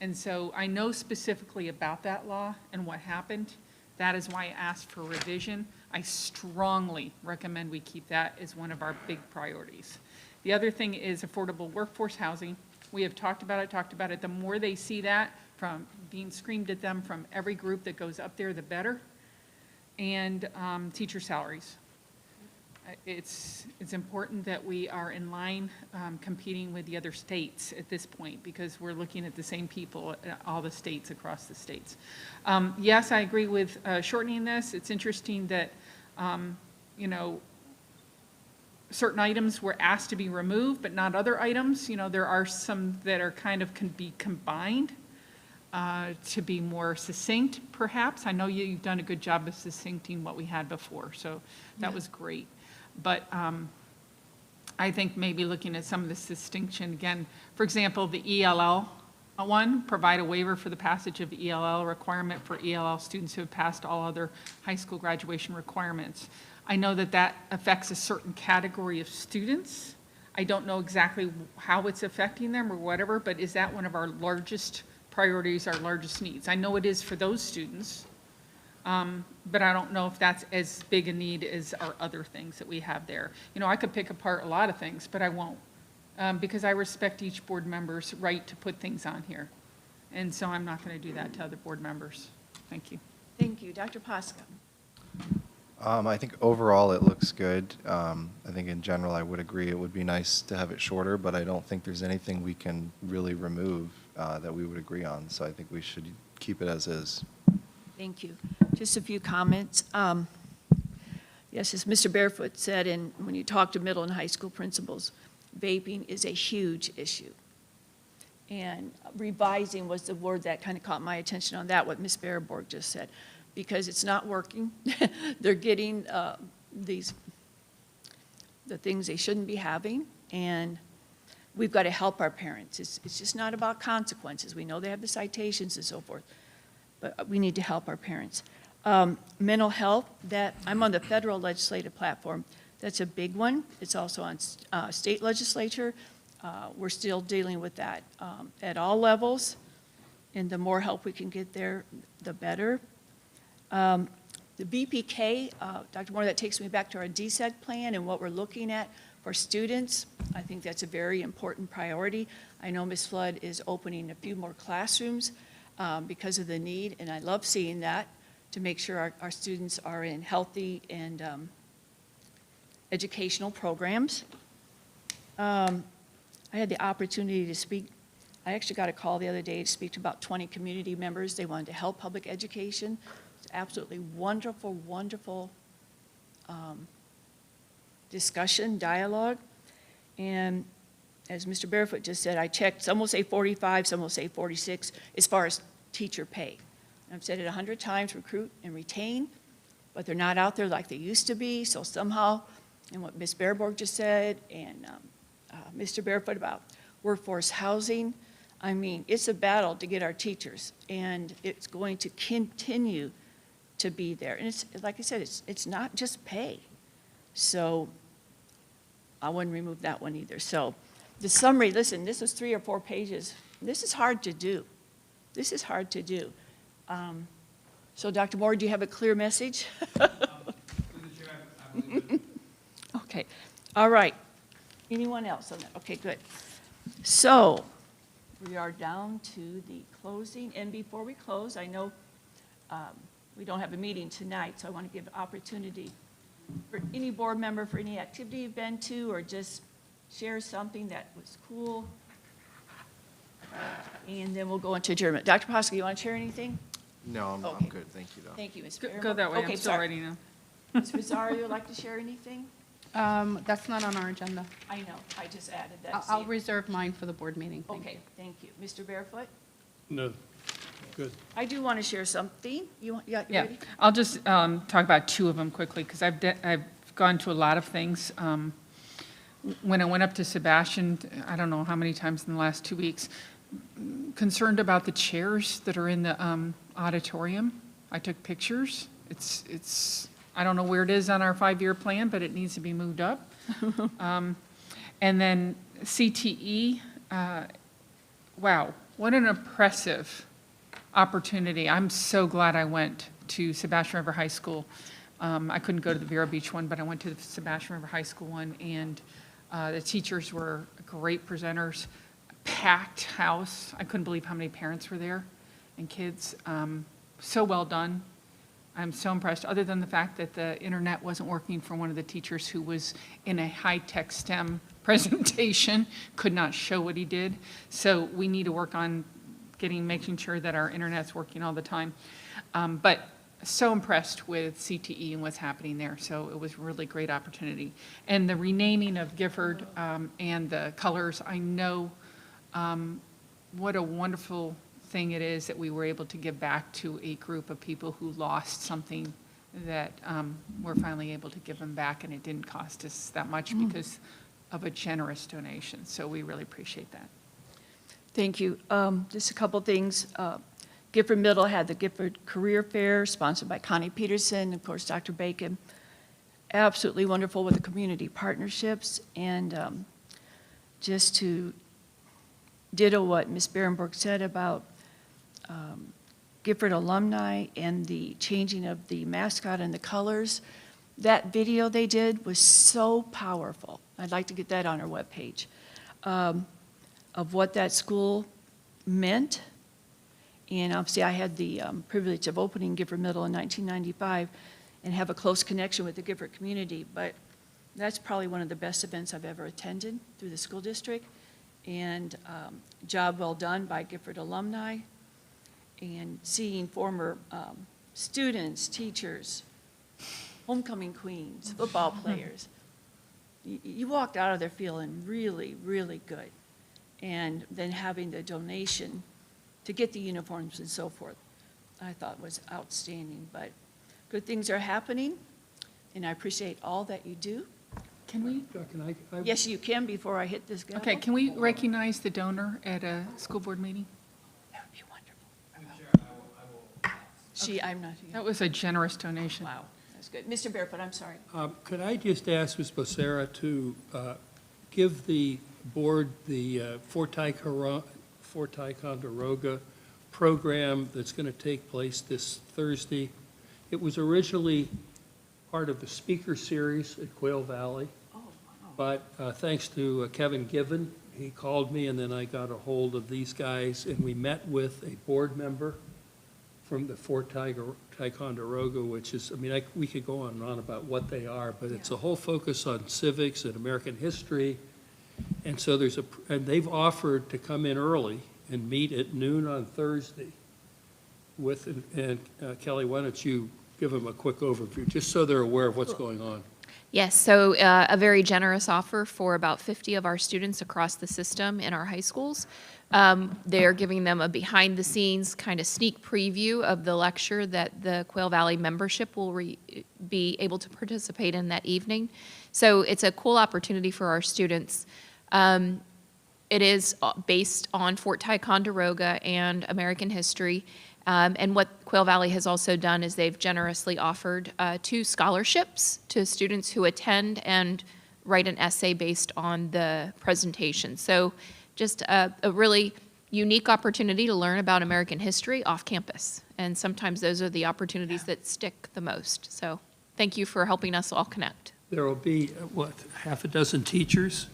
And so I know specifically about that law and what happened. That is why I asked for revision. I strongly recommend we keep that as one of our big priorities. The other thing is affordable workforce housing. We have talked about it. The more they see that from being screamed at them from every group that goes up there, the better. And teacher salaries. It's important that we are in line competing with the other states at this point, because we're looking at the same people at all the states across the states. Yes, I agree with shortening this. It's interesting that, you know, certain items were asked to be removed, but not other items. You know, there are some that are kind of can be combined to be more succinct, perhaps. I know you've done a good job of succincting what we had before, so that was great. But I think maybe looking at some of this distinction again, for example, the ELL one, provide a waiver for the passage of the ELL requirement for ELL students who have passed all other high school graduation requirements. I know that that affects a certain category of students. I don't know exactly how it's affecting them or whatever, but is that one of our largest priorities, our largest needs? I know it is for those students. But I don't know if that's as big a need as our other things that we have there. You know, I could pick apart a lot of things, but I won't, because I respect each board member's right to put things on here. And so I'm not going to do that to other board members. Thank you. Thank you. Dr. Posca. I think overall it looks good. I think in general I would agree it would be nice to have it shorter, but I don't think there's anything we can really remove that we would agree on. So I think we should keep it as is. Thank you. Just a few comments. Yes, as Mr. Barefoot said, and when you talk to middle and high school principals, vaping is a huge issue. And revising was the word that kind of caught my attention on that, what Ms. Bereborg just said, because it's not working. They're getting the things they shouldn't be having, and we've got to help our parents. It's just not about consequences. We know they have the citations and so forth, but we need to help our parents. Mental health, that I'm on the federal legislative platform. That's a big one. It's also on state legislature. We're still dealing with that at all levels, and the more help we can get there, the better. The VPK, Dr. Moore, that takes me back to our DSEG plan and what we're looking at for students. I think that's a very important priority. I know Ms. Flood is opening a few more classrooms because of the need, and I love seeing that, to make sure our students are in healthy and educational programs. I had the opportunity to speak. I actually got a call the other day to speak to about 20 community members. They wanted to help public education. It's absolutely wonderful, wonderful discussion, dialogue. And as Mr. Barefoot just said, I checked, some will say 45, some will say 46, as far as teacher pay. I've said it 100 times, recruit and retain, but they're not out there like they used to be. So somehow, and what Ms. Bereborg just said, and Mr. Barefoot about workforce housing, I mean, it's a battle to get our teachers, and it's going to continue to be there. And it's, like I said, it's not just pay. So I wouldn't remove that one either. So the summary, listen, this was 3 or 4 pages. This is hard to do. This is hard to do. So Dr. Moore, do you have a clear message? Okay, all right. Anyone else on that? Okay, good. So we are down to the closing, and before we close, I know we don't have a meeting tonight, so I want to give an opportunity for any board member for any activity you've been to, or just share something that was cool. And then we'll go into adjournment. Dr. Poska, you want to share anything? No, I'm Okay. good, thank you, though. Thank you, Ms. Go Barrymore. that way, Okay, I'm still sorry. writing now. Ms. Rosario, would like to share anything? That's not on our agenda. I know, I just added that. I'll See? reserve mine for the board meeting. Thank you. Okay, thank you. Mr. Barefoot? No, good. I do want to share something. You want, you Yeah, ready? I'll just talk about 2 of them quickly, because I've gone to a lot of things. When I went up to Sebastian, I don't know how many times in the last 2 weeks, concerned about the chairs that are in the auditorium. I took pictures. I don't know where it is on our 5-year plan, but it needs to be moved up. And then CTE, wow, what an impressive opportunity. I'm so glad I went to Sebastian River High School. I couldn't go to the Vero Beach one, but I went to the Sebastian River High School one, and the teachers were great presenters, packed house. I couldn't believe how many parents were there and kids. So well done. I'm so impressed, other than the fact that the internet wasn't working for one of the teachers who was in a high-tech STEM presentation, could not show what he did. So we need to work on making sure that our internet's working all the time. But so impressed with CTE and what's happening there. So it was a really great opportunity. And the renaming of Gifford and the colors, I know what a wonderful thing it is that we were able to give back to a group of people who lost something that we're finally able to give them back, and it didn't cost us that much because of a generous donation. So we really appreciate that. Thank you. Just a couple things. Gifford Middle had the Gifford Career Fair, sponsored by Connie Peterson, of course, Dr. Bacon. Absolutely wonderful with the community partnerships, and just to ditto what Ms. Berenberg said about Gifford alumni and the changing of the mascot and the colors. That video they did was so powerful. I'd like to get that on our webpage, of what that school meant. And obviously, I had the privilege of opening Gifford Middle in 1995 and have a close connection with the Gifford community, but that's probably one of the best events I've ever attended through the school district. And job well done by Gifford alumni, and seeing former students, teachers, homecoming queens, football players. You walked out of there feeling really, really good. And then having the donation to get the uniforms and so forth, I thought was outstanding. But good things are happening, and I appreciate all that you do. Can we, Can I? Yes, you can before I hit this gavel. okay, can we recognize the donor at a school board meeting? That would be wonderful. I'm not here. That was a generous donation. Wow, that's good. Mr. Barefoot, I'm sorry. Could I just ask Ms. Becerra to give the board the Fort Ticonderoga program that's going to take place this Thursday? It was originally part of the speaker series at Quail Valley, Oh, wow. but thanks to Kevin Given, he called me, and then I got a hold of these guys, and we met with a board member from the Fort Ticonderoga, which is, I mean, we could go on and on about what they are, but it's a whole focus on civics and American history. And so and they've offered to come in early and meet at noon on Thursday and Kelly, why don't you give them a quick overview, just so they're aware of what's going on? Yes, so a very generous offer for about 50 of our students across the system in our high schools. They're giving them a behind-the-scenes kind of sneak preview of the lecture that the Quail Valley membership will be able to participate in that evening. So it's a cool opportunity for our students. It is based on Fort Ticonderoga and American history. And what Quail Valley has also done is they've generously offered 2 scholarships to students who attend and write an essay based on the presentation. So just a really unique opportunity to learn about American history off campus. And sometimes those are the opportunities that stick the most. So thank you for helping us all connect. There will be, what, half a dozen teachers?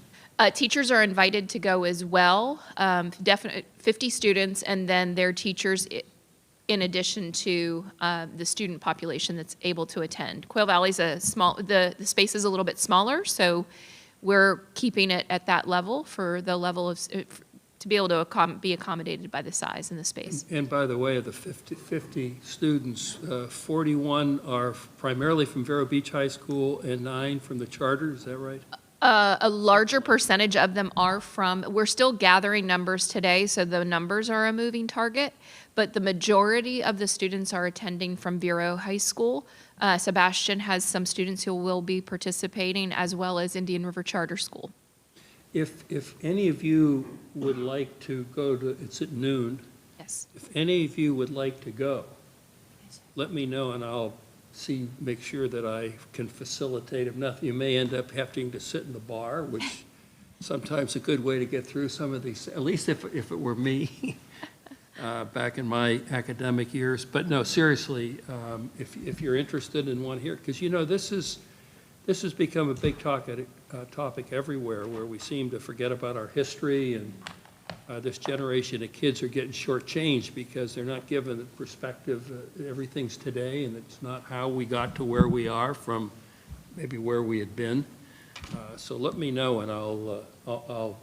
Teachers are invited to go as well, definitely 50 students, and then their teachers in addition to the student population that's able to attend. Quail Valley's a small, the space is a little bit smaller, so we're keeping it at that level for the level of, to be able to be accommodated by the size and the space. And by the way, of the 50 students, 41 are primarily from Vero Beach High School and 9 from the charter, is that right? A larger percentage of them are from, we're still gathering numbers today, so the numbers are a moving target, but the majority of the students are attending from Vero High School. Sebastian has some students who will be participating, as well as Indian River Charter School. If any of you would like to go to, it's at noon, Yes. if any of you would like to go, let me know and I'll make sure that I can facilitate. If nothing, you may end up having to sit in the bar, which sometimes a good way to get through some of these, at least if it were me, back in my academic years. But no, seriously, if you're interested and want to hear, because this has become a big topic everywhere, where we seem to forget about our history, and this generation of kids are getting shortchanged because they're not given the perspective. Everything's today, and it's not how we got to where we are from maybe where we had been. So let me know, and I'll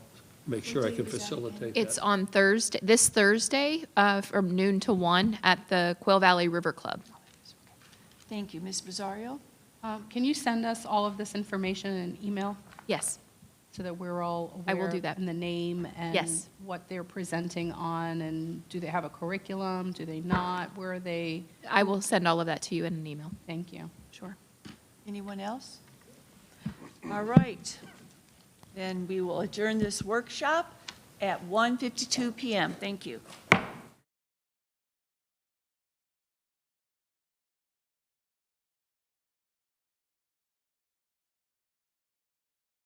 make sure I can facilitate that. It's on Thursday, this Thursday, from noon to 1 at the Quail Valley River Club. Thank you. Ms. Rosario? Can you send us all of this information in an email Yes. so that we're all aware? I will do that. And the name and Yes. what they're presenting on, and do they have a curriculum? Do they not? Where are they? I will send all of that to you in an email. Thank you. Sure. Anyone else? All right. Then we will adjourn this workshop at 1:52 PM. Thank you.